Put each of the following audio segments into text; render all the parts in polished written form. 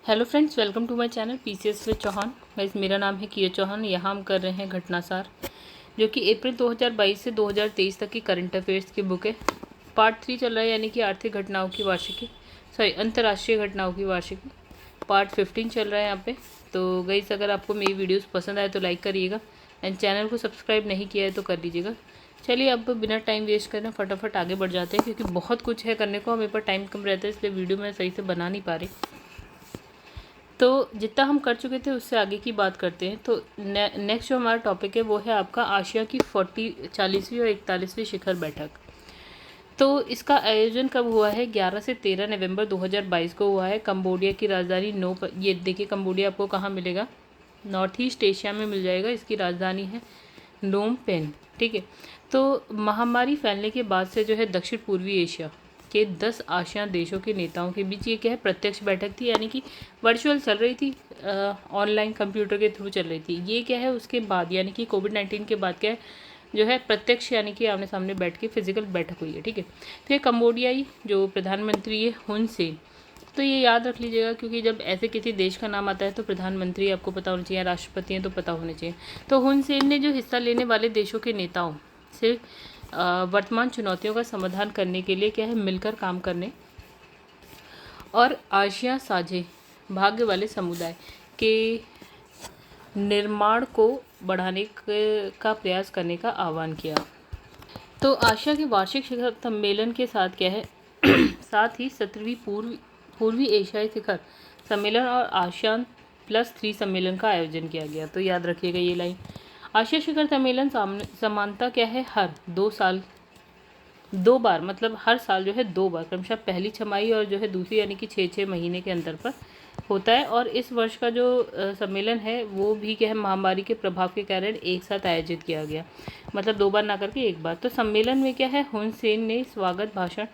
Hello friends, welcome to my channel PCS with Chauhan. Guys, मेरा नाम है किया चौहान। यहाँ हम कर रहे हैं घटनासार, जो कि अप्रैल 2022 से 2023 तक की करंट अफेयर्स की बुक है। पार्ट 3 चल रहा है, यानी कि आर्थिक घटनाओं की वार्षिकी, अंतर्राष्ट्रीय घटनाओं की वार्षिकी। पार्ट 15 चल रहा है यहाँ पे। तो गाइस, अगर आपको मेरी वीडियोज़ पसंद आए तो लाइक करिएगा, एंड चैनल को सब्सक्राइब नहीं किया है तो कर लीजिएगा। चलिए, अब बिना टाइम वेस्ट करना फटाफट आगे बढ़ जाते हैं, क्योंकि बहुत कुछ है करने को, हमें पर टाइम कम रहता है, इसलिए वीडियो मैं सही से बना नहीं पा रही। तो जितना हम कर चुके थे उससे आगे की बात करते हैं। तो नेक्स्ट जो हमारा टॉपिक है वो है आपका आशिया की 40वीं और 41वीं शिखर बैठक। तो इसका आयोजन कब हुआ है? 11 से 13 नवंबर 2022 को हुआ है। कंबोडिया की राजधानी ये देखिए, कंबोडिया आपको कहाँ मिलेगा? नॉर्थ ईस्ट एशिया में मिल जाएगा। इसकी राजधानी है नोम पेन। ठीक है। तो महामारी फैलने के बाद से जो है दक्षिण पूर्वी एशिया के 10 आसियान देशों के नेताओं के बीच ये क्या है, प्रत्यक्ष बैठक थी, यानी कि वर्चुअल चल रही थी, ऑनलाइन कंप्यूटर के थ्रू चल रही थी। ये क्या है, उसके बाद यानी कि कोविड-19 के बाद क्या है, जो है प्रत्यक्ष यानी कि आमने सामने बैठ के फिजिकल बैठक हुई है। ठीक है। तो ये कंबोडियाई जो प्रधानमंत्री है हुन सेन, तो ये याद रख लीजिएगा, क्योंकि जब ऐसे किसी देश का नाम आता है तो प्रधानमंत्री आपको पता होना चाहिए, राष्ट्रपति हैं तो पता होने चाहिए। तो हुन सेन ने जो हिस्सा लेने वाले देशों के नेताओं से वर्तमान चुनौतियों का समाधान करने के लिए क्या है, मिलकर काम करने और आसिया साझे भाग्य वाले समुदाय के निर्माण को बढ़ाने का प्रयास करने का आह्वान किया। तो आसिया के वार्षिक शिखर सम्मेलन के साथ क्या है साथ ही 17वीं पूर्वी एशियाई शिखर सम्मेलन और आसियान +3 सम्मेलन का आयोजन किया गया। तो याद रखिएगा ये लाइन। आसिया शिखर सम्मेलन समानता क्या है, हर 2 बार, मतलब हर साल जो है 2 बार, क्रमशः पहली छमाही और जो है दूसरी, यानी कि 6 महीने के अंतर पर होता है। और इस वर्ष का जो सम्मेलन है वो भी क्या है, महामारी के प्रभाव के कारण एक साथ आयोजित किया गया, मतलब 2 बार ना करके 1 बार। तो सम्मेलन में क्या है, हुन सेन ने स्वागत भाषण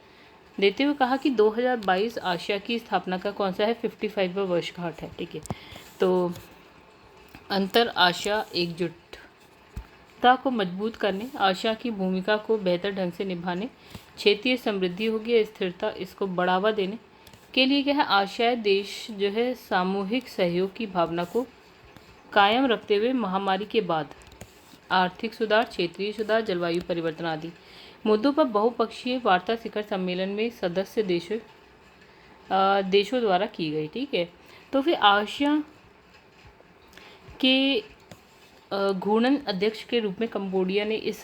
देते हुए कहा कि 2022 आसिया की स्थापना का कौन सा है, 55वां वर्षगांठ है। ठीक है। तो अंतर आसिया एकजुटता को मजबूत करने, आसिया की भूमिका को बेहतर ढंग से निभाने, क्षेत्रीय समृद्धि होगी या स्थिरता, इसको बढ़ावा देने के लिए क्या है, आसियाई देश जो है सामूहिक सहयोग की भावना को कायम रखते हुए महामारी के बाद आर्थिक सुधार, क्षेत्रीय सुधार, जलवायु परिवर्तन आदि मुद्दों पर बहुपक्षीय वार्ता शिखर सम्मेलन में सदस्य देशों द्वारा की गई। ठीक है। तो फिर आसिया के घूर्णन अध्यक्ष के रूप में कंबोडिया ने इस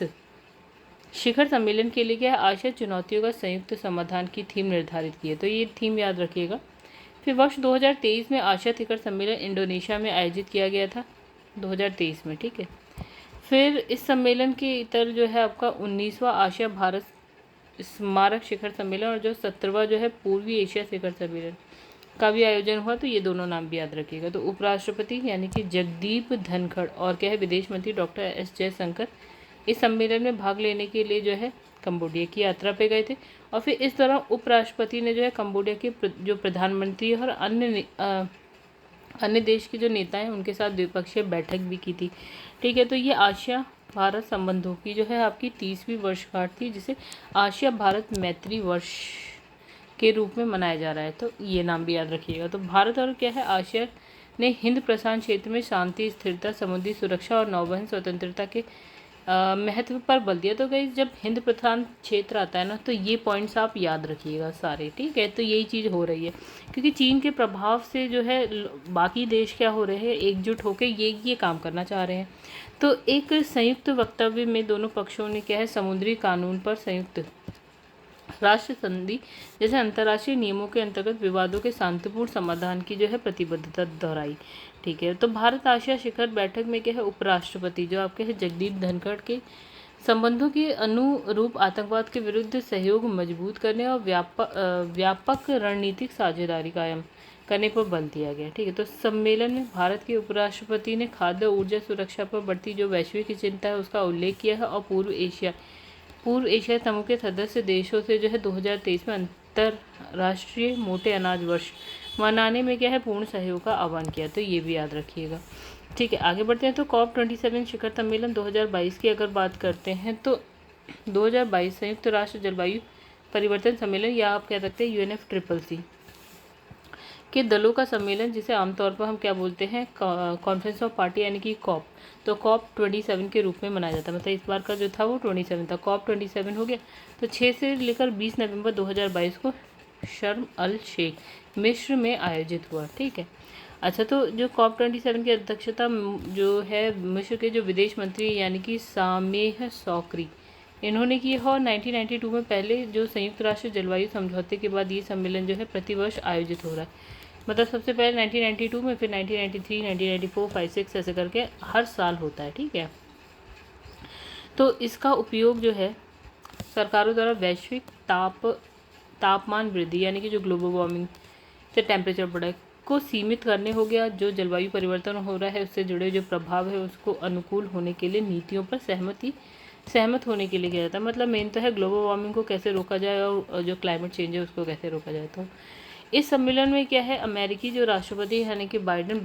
शिखर सम्मेलन के लिए क्या आसिया चुनौतियों का संयुक्त समाधान की थीम निर्धारित की है। तो ये थीम याद रखिएगा। फिर वर्ष 2023 में आसिया शिखर सम्मेलन इंडोनेशिया में आयोजित किया गया था, 2023 में। ठीक है। फिर इस सम्मेलन के इतर जो है आपका 19वां आसिया भारत स्मारक शिखर सम्मेलन और जो 17वां जो है पूर्वी एशिया शिखर सम्मेलन का भी आयोजन हुआ। तो ये दोनों नाम भी याद रखिएगा। तो उपराष्ट्रपति यानी कि जगदीप धनखड़ और क्या है, विदेश मंत्री डॉक्टर एस जयशंकर इस सम्मेलन में भाग लेने के लिए जो है कंबोडिया की यात्रा पे गए थे। और फिर इस दौरान उपराष्ट्रपति ने जो है कंबोडिया के जो प्रधानमंत्री और अन्य देश के जो नेता हैं उनके साथ द्विपक्षीय बैठक भी की थी। ठीक है। तो ये आसिया भारत संबंधों की जो है आपकी 30वीं वर्षगांठ थी, जिसे आसिया भारत मैत्री वर्ष के रूप में मनाया जा रहा है। तो ये नाम भी याद रखिएगा। तो भारत और क्या है, आसिया ने हिंद प्रशांत क्षेत्र में शांति, स्थिरता, समुद्री सुरक्षा और नौवहन स्वतंत्रता के महत्व पर बल दिया। तो गाइस, जब हिंद प्रशांत क्षेत्र आता है ना, तो ये पॉइंट्स आप याद रखिएगा सारे। ठीक है। तो यही चीज़ हो रही है, क्योंकि चीन के प्रभाव से जो है बाकी देश क्या हो रहे हैं, एकजुट होकर ये काम करना चाह रहे हैं। तो एक संयुक्त वक्तव्य में दोनों पक्षों ने क्या है, समुद्री कानून पर संयुक्त राष्ट्र संधि जैसे अंतर्राष्ट्रीय नियमों के अंतर्गत विवादों के शांतिपूर्ण समाधान की जो है प्रतिबद्धता दोहराई। ठीक है। तो भारत आसिया शिखर बैठक में क्या है, उपराष्ट्रपति जो आपके है जगदीप धनखड़ के संबंधों के अनुरूप आतंकवाद के विरुद्ध सहयोग मजबूत करने और व्यापक रणनीतिक साझेदारी कायम करने पर बल दिया गया। ठीक है। तो सम्मेलन में भारत के उपराष्ट्रपति ने खाद्य ऊर्जा सुरक्षा पर बढ़ती जो वैश्विक चिंता है उसका उल्लेख किया है, और पूर्व एशिया समूह के सदस्य देशों से जो है 2023 में अंतर्राष्ट्रीय मोटे अनाज वर्ष मनाने में क्या है, पूर्ण सहयोग का आह्वान किया। तो ये भी याद रखिएगा। ठीक है। आगे बढ़ते हैं। तो COP27 शिखर सम्मेलन 2022 की अगर बात करते हैं तो 2022 संयुक्त राष्ट्र जलवायु परिवर्तन सम्मेलन, या आप कह सकते हैं UNFCCC, के दलों का सम्मेलन, जिसे आमतौर पर हम क्या बोलते हैं, कॉन्फ्रेंस ऑफ पार्टी यानी कि कॉप। तो कॉप 27 के रूप में मनाया जाता है। मतलब इस बार का जो था वो 27 था, कॉप 27 हो गया। तो 6 से लेकर 20 नवंबर 2022 को शर्म अल शेख मिस्र में आयोजित हुआ। ठीक है। अच्छा, तो जो कॉप 27 की अध्यक्षता जो है मिस्र के जो विदेश मंत्री यानी कि सामेह शौकरी इन्होंने की है। और 1992 में पहले जो संयुक्त राष्ट्र जलवायु समझौते के बाद ये सम्मेलन जो है प्रतिवर्ष आयोजित हो रहा है। मतलब सबसे पहले 1992 में, फिर 1993, 1994, 5, 6 ऐसे करके हर साल होता है। ठीक है। तो इसका उपयोग जो है सरकारों द्वारा वैश्विक तापमान वृद्धि यानी कि जो ग्लोबल वार्मिंग से टेम्परेचर बढ़े को सीमित करने हो गया। जो जलवायु परिवर्तन हो रहा है उससे जुड़े जो प्रभाव है उसको अनुकूल होने के लिए नीतियों पर सहमत होने के लिए किया जाता है। मतलब मेन तो है ग्लोबल वार्मिंग को कैसे रोका जाए और जो क्लाइमेट चेंज है उसको कैसे रोका जाए। तो इस सम्मेलन में क्या है, अमेरिकी जो राष्ट्रपति यानी कि बाइडेन,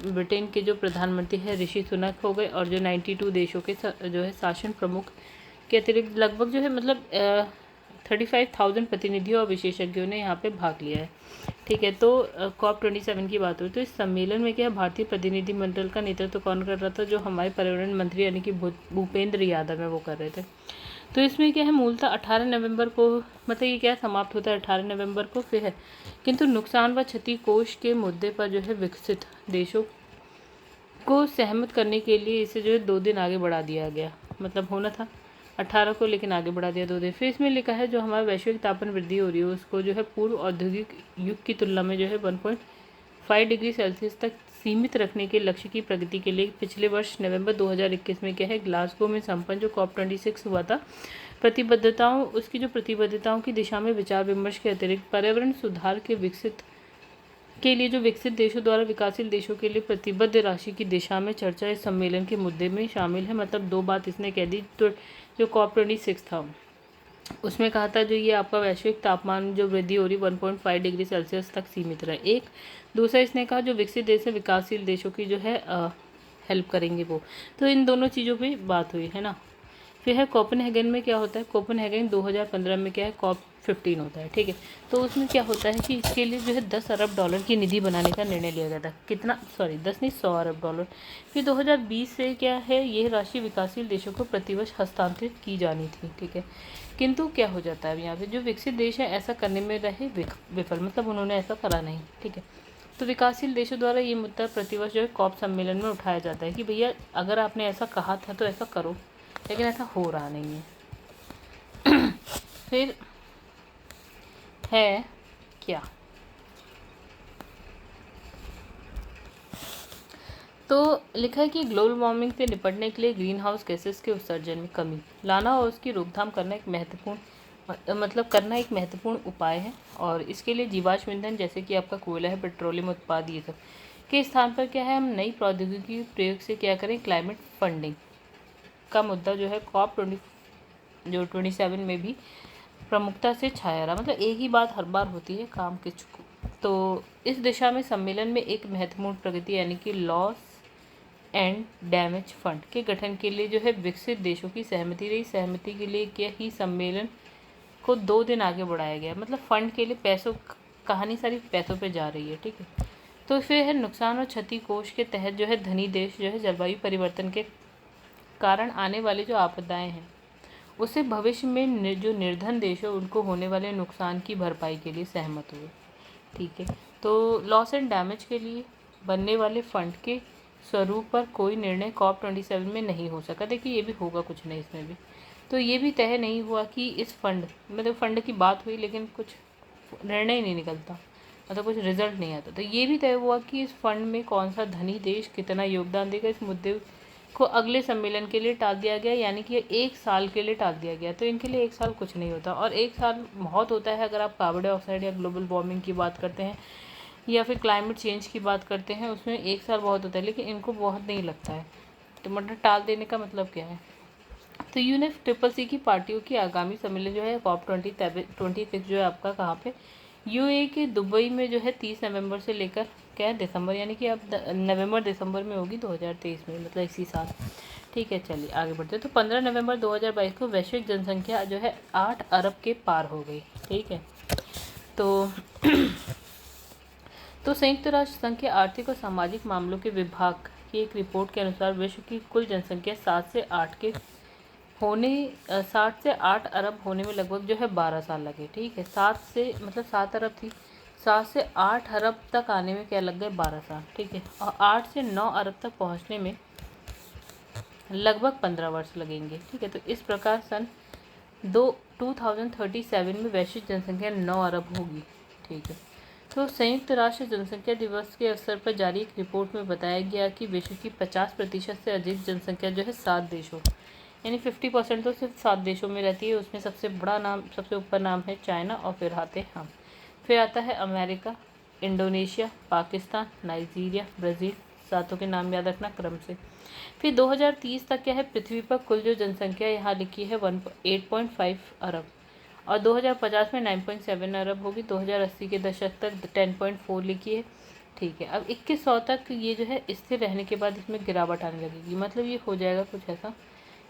ब्रिटेन के जो प्रधानमंत्री है ऋषि सुनक हो गए, और जो 92 देशों के जो है शासन प्रमुख के अतिरिक्त लगभग जो है मतलब 35,000 प्रतिनिधियों और विशेषज्ञों ने यहाँ पे भाग लिया है। ठीक है। तो कॉप 27 की बात हुई तो इस सम्मेलन में क्या है, भारतीय प्रतिनिधिमंडल का नेतृत्व कौन कर रहा था, जो हमारे पर्यावरण मंत्री यानी कि भूपेंद्र यादव है वो कर रहे थे। तो इसमें क्या है, मूलतः 18 नवंबर को मतलब ये क्या समाप्त होता है 18 नवंबर को फिर है। किंतु नुकसान व क्षति कोष के मुद्दे पर जो है विकसित देशों को सहमत करने के लिए इसे जो है 2 दिन आगे बढ़ा दिया गया। मतलब होना था 18 को, लेकिन आगे बढ़ा दिया 2 दिन। फिर इसमें लिखा है जो हमारा वैश्विक तापमान वृद्धि हो रही है उसको जो है पूर्व औद्योगिक युग की तुलना में जो है 1.5 डिग्री सेल्सियस तक सीमित रखने के लक्ष्य की प्रगति के लिए पिछले वर्ष नवंबर 2021 में क्या है, ग्लासगो में संपन्न जो कॉप 26 हुआ था, उसकी जो प्रतिबद्धताओं की दिशा में विचार विमर्श के अतिरिक्त पर्यावरण सुधार के लिए जो विकसित देशों द्वारा विकासशील देशों के लिए प्रतिबद्ध राशि की दिशा में चर्चा इस सम्मेलन के मुद्दे में शामिल है। मतलब 2 बात इसने कह दी। तो जो कॉप 26 था उसमें कहा था जो ये आपका वैश्विक तापमान जो वृद्धि हो रही 1.5 डिग्री सेल्सियस तक सीमित रहे। एक दूसरा इसने कहा जो विकसित देश है विकासशील देशों की जो है हेल्प करेंगे वो। तो इन दोनों चीज़ों पे बात हुई है ना। फिर है कोपेनहेगन में क्या होता है, कोपेनहेगन 2015 में क्या है कॉप 15 होता है। ठीक है। तो उसमें क्या होता है कि इसके लिए जो है 10 अरब डॉलर की निधि बनाने का निर्णय लिया गया था। कितना, सॉरी 10 नहीं 100 अरब डॉलर। फिर 2020 से क्या है यह राशि विकासशील देशों को प्रतिवर्ष हस्तांतरित की जानी थी। ठीक है। किंतु क्या हो जाता है यहाँ पे, जो विकसित देश है ऐसा करने में रहे विफल, मतलब उन्होंने ऐसा करा नहीं। ठीक है। तो विकासशील देशों द्वारा ये मुद्दा प्रतिवर्ष जो है कॉप सम्मेलन में उठाया जाता है कि भैया अगर आपने ऐसा कहा था तो ऐसा करो, लेकिन ऐसा हो रहा नहीं है। फिर है क्या, तो लिखा है कि ग्लोबल वार्मिंग से निपटने के लिए ग्रीन हाउस गैसेस के उत्सर्जन में कमी लाना और उसकी रोकथाम करना एक महत्वपूर्ण उपाय है। और इसके लिए जीवाश्म ईंधन जैसे कि आपका कोयला है, पेट्रोलियम उत्पाद, ये सब के स्थान पर क्या है हम नई प्रौद्योगिकी प्रयोग से क्या करें, क्लाइमेट फंडिंग का मुद्दा जो है कॉप 27 में भी प्रमुखता से छाया रहा। मतलब एक ही बात हर बार होती है, काम किस को। तो इस दिशा में सम्मेलन में एक महत्वपूर्ण प्रगति यानी कि लॉस एंड डैमेज फंड के गठन के लिए जो है विकसित देशों की सहमति रही। सहमति के लिए क्या ही सम्मेलन को 2 दिन आगे बढ़ाया गया। मतलब फंड के लिए पैसों, कहानी सारी पैसों पे जा रही है। ठीक है। तो फिर है नुकसान और क्षति कोष के तहत जो है धनी देश जो है जलवायु परिवर्तन के कारण आने वाली जो आपदाएं हैं उससे भविष्य में जो निर्धन देश है उनको होने वाले नुकसान की भरपाई के लिए सहमत हुए। ठीक है। तो लॉस एंड डैमेज के लिए बनने वाले फंड के स्वरूप पर कोई निर्णय कॉप 27 में नहीं हो सका। देखिए ये भी होगा कुछ नहीं इसमें भी। तो ये भी तय नहीं हुआ कि इस फंड की बात हुई लेकिन कुछ निर्णय ही नहीं निकलता, मतलब कुछ रिजल्ट नहीं आता। तो ये भी तय हुआ कि इस फंड में कौन सा धनी देश कितना योगदान देगा। इस मुद्दे को अगले सम्मेलन के लिए टाल दिया गया, यानी कि 1 साल के लिए टाल दिया गया। तो इनके लिए 1 साल कुछ नहीं होता, और 1 साल बहुत होता है अगर आप कार्बन डाइऑक्साइड या ग्लोबल वार्मिंग की बात करते हैं या फिर क्लाइमेट चेंज की बात करते हैं, उसमें 1 साल बहुत होता है, लेकिन इनको बहुत नहीं लगता है। तो मतलब टाल देने का मतलब क्या है। तो UNFCCC की पार्टियों की आगामी सम्मेलन जो है कॉप 26 जो है आपका कहाँ पे, UAE के दुबई में जो है 30 नवंबर से लेकर क्या है दिसंबर, यानी कि अब नवंबर दिसंबर में होगी 2023 में, मतलब इसी साल। ठीक है, चलिए आगे बढ़ते हैं। तो 15 नवंबर 2022 को वैश्विक जनसंख्या जो है 8 अरब के पार हो गई। ठीक है। तो तो संयुक्त राष्ट्र संघ के आर्थिक और सामाजिक मामलों के विभाग की एक रिपोर्ट के अनुसार विश्व की कुल जनसंख्या 60 से 8 अरब होने में लगभग जो है 12 साल लगे। ठीक है, 7 अरब थी, 7 से 8 अरब तक आने में क्या लग गए 12 साल। ठीक है, और 8 से 9 अरब तक पहुंचने में लगभग 15 वर्ष लगेंगे। ठीक है, तो इस प्रकार सन 2037 में वैश्विक जनसंख्या 9 अरब होगी। ठीक है, तो संयुक्त राष्ट्र जनसंख्या दिवस के अवसर पर जारी एक रिपोर्ट में बताया गया कि विश्व की 50% से अधिक जनसंख्या जो है 7 देशों यानी 50% तो सिर्फ 7 देशों में रहती है। उसमें सबसे ऊपर नाम है चाइना और फिर आते हम, फिर आता है America, Indonesia, Pakistan, Nigeria, Brazil. सातों के नाम याद रखना क्रम से। फिर 2030 तक क्या है, पृथ्वी पर कुल जो जनसंख्या यहाँ लिखी है 8.5 अरब और 2050 में 9.7 अरब होगी। 2080 के दशक तक 10.4 लिखी है। ठीक है, अब 2100 तक ये जो है स्थिर रहने के बाद इसमें गिरावट आने लगेगी। मतलब ये हो जाएगा कुछ ऐसा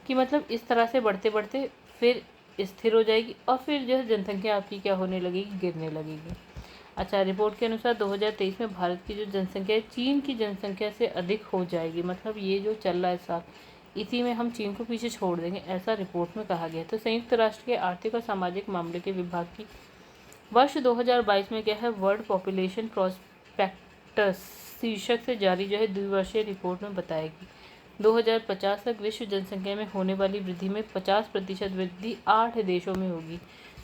कि मतलब इस तरह से बढ़ते बढ़ते फिर स्थिर हो जाएगी और फिर जो है जनसंख्या आपकी क्या होने लगेगी, गिरने लगेगी। अच्छा, रिपोर्ट के अनुसार 2023 में भारत की जो जनसंख्या है चीन की जनसंख्या से अधिक हो जाएगी। मतलब ये जो चल रहा है साथ, इसी में हम चीन को पीछे छोड़ देंगे, ऐसा रिपोर्ट में कहा गया। तो संयुक्त राष्ट्र के आर्थिक और सामाजिक मामले के विभाग की वर्ष 2022 में क्या है, वर्ल्ड पॉपुलेशन प्रोस्पेक्टस शीर्षक से जारी जो है द्विवर्षीय रिपोर्ट में बताएगी 2050 तक विश्व जनसंख्या में होने वाली वृद्धि में 50% वृद्धि 8 देशों में होगी।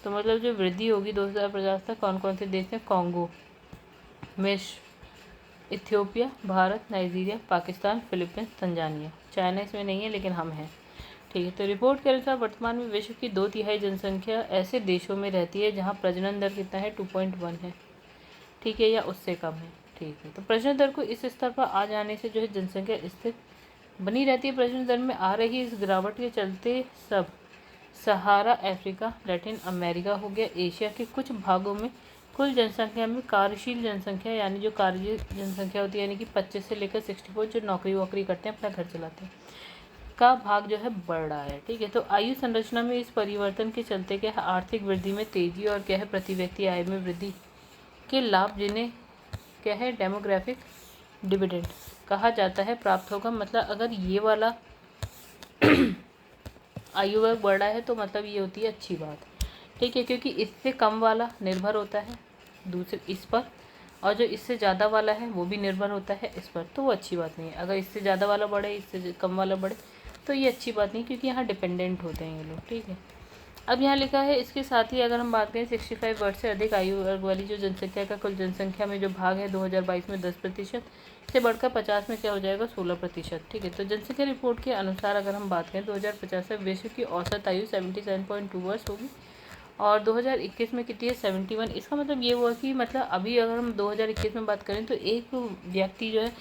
तो मतलब जो वृद्धि होगी 2050 तक, कौन कौन से देश हैं, कॉन्गो, मिस्र, Ethiopia, Bharat, Nigeria, Pakistan, Philippines, Tanzania. China इसमें नहीं है लेकिन हम हैं। ठीक है, तो रिपोर्ट के अनुसार वर्तमान में विश्व की 2/3 जनसंख्या ऐसे देशों में रहती है जहां प्रजनन दर कितना है, 2.1 है। ठीक है, या उससे कम है। ठीक है, तो प्रजनन दर को इस स्तर पर आ जाने से जो है जनसंख्या स्थिर बनी रहती है। प्रजनन दर में आ रही इस गिरावट के चलते सब सहारा अफ्रीका, लैटिन अमेरिका हो गया, एशिया के कुछ भागों में कुल जनसंख्या में कार्यशील जनसंख्या यानी जो कार्य जनसंख्या होती है यानी कि 25 से लेकर 64 जो नौकरी वोकरी करते हैं, अपना घर चलाते हैं, का भाग जो है बढ़ रहा है। ठीक है, तो आयु संरचना में इस परिवर्तन के चलते क्या है, आर्थिक वृद्धि में तेजी और क्या है, प्रति व्यक्ति आय में वृद्धि के लाभ, जिन्हें क्या है डेमोग्राफिक डिविडेंड कहा जाता है, प्राप्त होगा। मतलब अगर ये वाला आयु वर्ग बढ़ रहा है तो मतलब ये होती है अच्छी बात। ठीक है, क्योंकि इससे कम वाला निर्भर होता है दूसरे इस पर, और जो इससे ज़्यादा वाला है वो भी निर्भर होता है इस पर, तो वो अच्छी बात नहीं है। अगर इससे ज़्यादा वाला बढ़े, इससे कम वाला बढ़े, तो ये अच्छी बात नहीं, क्योंकि यहाँ डिपेंडेंट होते हैं ये लोग। ठीक है, अब यहाँ लिखा है इसके साथ ही अगर हम बात करें 65 वर्ष से अधिक आयु वर्ग वाली जो जनसंख्या का कुल जनसंख्या में जो भाग है 2022 में 10% से बढ़कर 50 में क्या हो जाएगा, 16%। ठीक है, तो जनसंख्या रिपोर्ट के अनुसार अगर हम बात करें 2050 तक विश्व की औसत आयु 77.2 वर्ष होगी और 2021 में कितनी है, 71। इसका मतलब ये हुआ कि मतलब अभी अगर हम 2021 में बात करें तो एक व्यक्ति जो है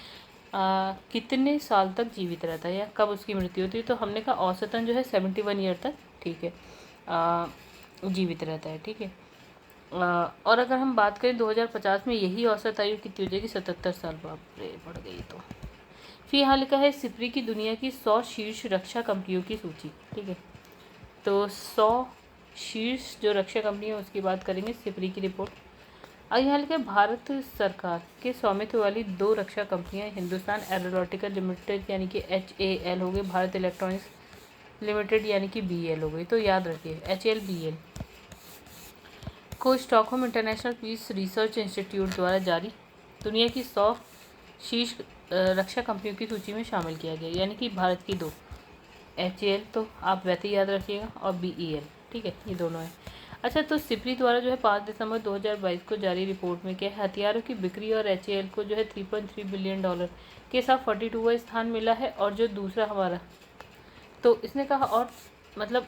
कितने साल तक जीवित रहता है या कब उसकी मृत्यु होती है, तो हमने कहा औसतन जो है 71 ईयर तक, ठीक है, जीवित रहता है। ठीक है, और अगर हम बात करें 2050 में यही औसत आयु कितनी हो जाएगी, 77 साल। बाप रे, बढ़ गई। तो फिर यहाँ लिखा है सिप्री की दुनिया की 100 शीर्ष रक्षा कंपनियों की सूची। ठीक है, तो 100 शीर्ष जो रक्षा कंपनी है उसकी बात करेंगे, सिप्री की रिपोर्ट। अब यहाँ लिखा है भारत सरकार के स्वामित्व वाली 2 रक्षा कंपनियां, हिंदुस्तान एरोनॉटिकल लिमिटेड यानी कि HAL हो गई, भारत इलेक्ट्रॉनिक्स लिमिटेड यानी कि BL हो गई। तो याद रखिए HLBL को Stockholm International Peace Research Institute द्वारा जारी दुनिया की 100 शीर्ष रक्षा कंपनियों की सूची में शामिल किया गया, यानी कि भारत की 2, HAL तो आप वैसे ही याद रखिएगा, और BEL। ठीक है, ये दोनों है। अच्छा, तो सिप्री द्वारा जो है 5 दिसंबर 2022 को जारी रिपोर्ट में क्या है, हथियारों की बिक्री और HAL को जो है $3.3 बिलियन के साथ 42वां स्थान मिला है। और जो दूसरा हमारा, तो इसने कहा और मतलब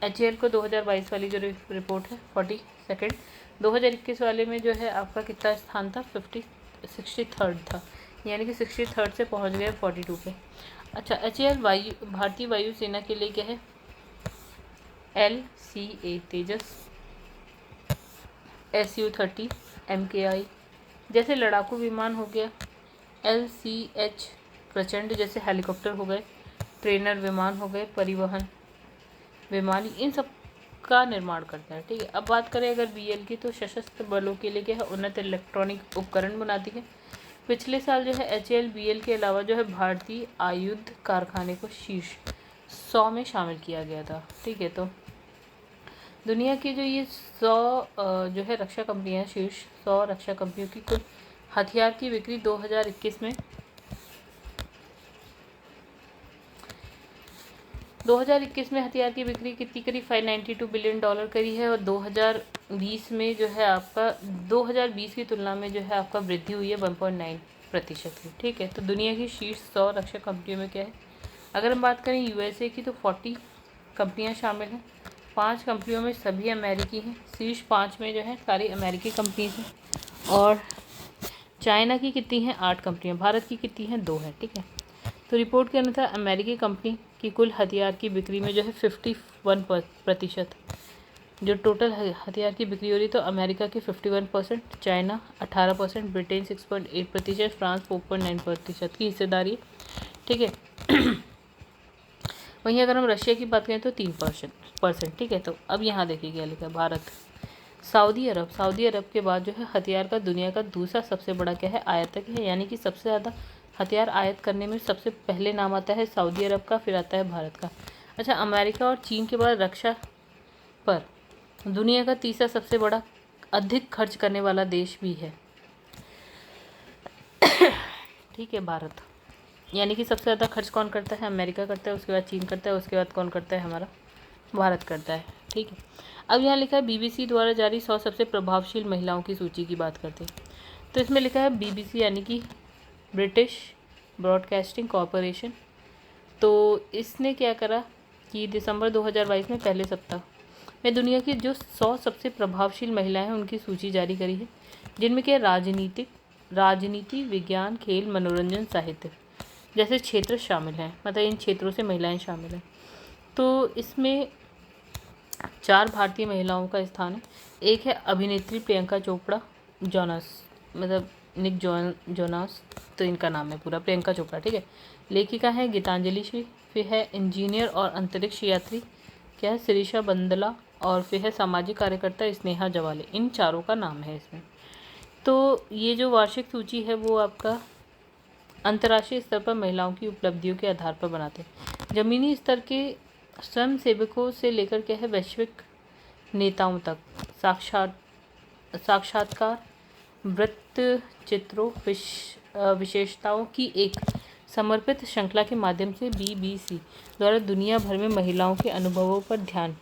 HAL को 2022 वाली जो रिपोर्ट है 42nd, 2021 वाले में जो है आपका कितना स्थान था, 63rd था, यानी कि 63rd से पहुंच गए 42 पे। अच्छा, HAL भारतीय वायुसेना के लिए क्या है, LCA तेजस, Su-30 MKI जैसे लड़ाकू विमान हो गया, LCH प्रचंड जैसे हेलीकॉप्टर हो गए, ट्रेनर विमान हो गए, परिवहन विमान, इन सब का निर्माण करता है। ठीक है, अब बात करें अगर BL की, तो सशस्त्र बलों के लिए क्या है, उन्नत इलेक्ट्रॉनिक उपकरण बनाती है। पिछले साल जो है HAL BL के अलावा जो है भारतीय आयुध कारखाने को शीर्ष 100 में शामिल किया गया था। ठीक है, तो दुनिया की जो ये 100 जो है रक्षा कंपनियां, शीर्ष 100 रक्षा कंपनियों की कुल हथियार की बिक्री 2021 में 2021 में हथियार की बिक्री कितनी करी, $592 बिलियन करी है। और 2020 में जो है आपका 2020 की तुलना में जो है आपका वृद्धि हुई है 1.9% की। ठीक है, तो दुनिया की शीर्ष 100 रक्षा कंपनियों में क्या है, अगर हम बात करें USA की, तो 40 कंपनियां शामिल हैं। 5 कंपनियों में सभी अमेरिकी हैं। शीर्ष 5 में जो है सारी अमेरिकी कंपनीज हैं। और चाइना की कितनी हैं, 8 कंपनियां। भारत की कितनी हैं, 2 हैं। ठीक है, तो रिपोर्ट के अनुसार अमेरिकी कंपनी की कुल हथियार की बिक्री में जो है 51% जो टोटल हथियार की बिक्री हो रही, तो अमेरिका की 51%, चाइना 18%, ब्रिटेन 6.8%, फ्रांस 4.9% की हिस्सेदारी। ठीक है, वहीं अगर हम रशिया की बात करें तो 3%। ठीक है, तो अब यहाँ देखिए क्या लिखा है, भारत। सऊदी अरब के बाद जो है हथियार का दुनिया का दूसरा सबसे बड़ा क्या है, आयातक है, यानी कि सबसे ज़्यादा हथियार आयात करने में सबसे पहले नाम आता है सऊदी अरब का, फिर आता है भारत का। अच्छा, अमेरिका और चीन के बाद रक्षा पर दुनिया का तीसरा सबसे बड़ा अधिक खर्च करने वाला देश भी है। ठीक है, भारत, यानी कि सबसे ज़्यादा खर्च कौन करता है, अमेरिका करता है, उसके बाद चीन करता है, उसके बाद कौन करता है, हमारा भारत करता है। ठीक है, अब यहाँ लिखा है BBC द्वारा जारी 100 सबसे प्रभावशील महिलाओं की सूची की बात करते हैं। तो इसमें लिखा है BBC यानी कि ब्रिटिश ब्रॉडकास्टिंग कॉरपोरेशन। तो इसने क्या करा कि दिसंबर 2022 में पहले सप्ताह में दुनिया की जो 100 सबसे प्रभावशील महिलाएं हैं उनकी सूची जारी करी है, जिनमें क्या राजनीति, विज्ञान, खेल, मनोरंजन, साहित्य जैसे क्षेत्र शामिल हैं। मतलब इन क्षेत्रों से महिलाएं शामिल हैं। तो इसमें 4 भारतीय महिलाओं का स्थान है। एक है अभिनेत्री प्रियंका चोपड़ा जोनास, मतलब निक जोनास, तो इनका नाम है पूरा प्रियंका चोपड़ा। ठीक है, लेखिका है गीतांजलि श्री, फिर है इंजीनियर और अंतरिक्ष यात्री क्या है शिरीषा बंदला, और फिर है सामाजिक कार्यकर्ता स्नेहा जवाले। इन चारों का नाम है इसमें। तो ये जो वार्षिक सूची है वो आपका अंतर्राष्ट्रीय स्तर पर महिलाओं की उपलब्धियों के आधार पर बनाते हैं। ज़मीनी स्तर के स्वयं सेवकों से लेकर क्या है वैश्विक नेताओं तक साक्षात्कार, वृत्त चित्रों, विशेषताओं की एक समर्पित श्रृंखला के माध्यम से BBC द्वारा दुनिया भर में महिलाओं के अनुभवों पर ध्यान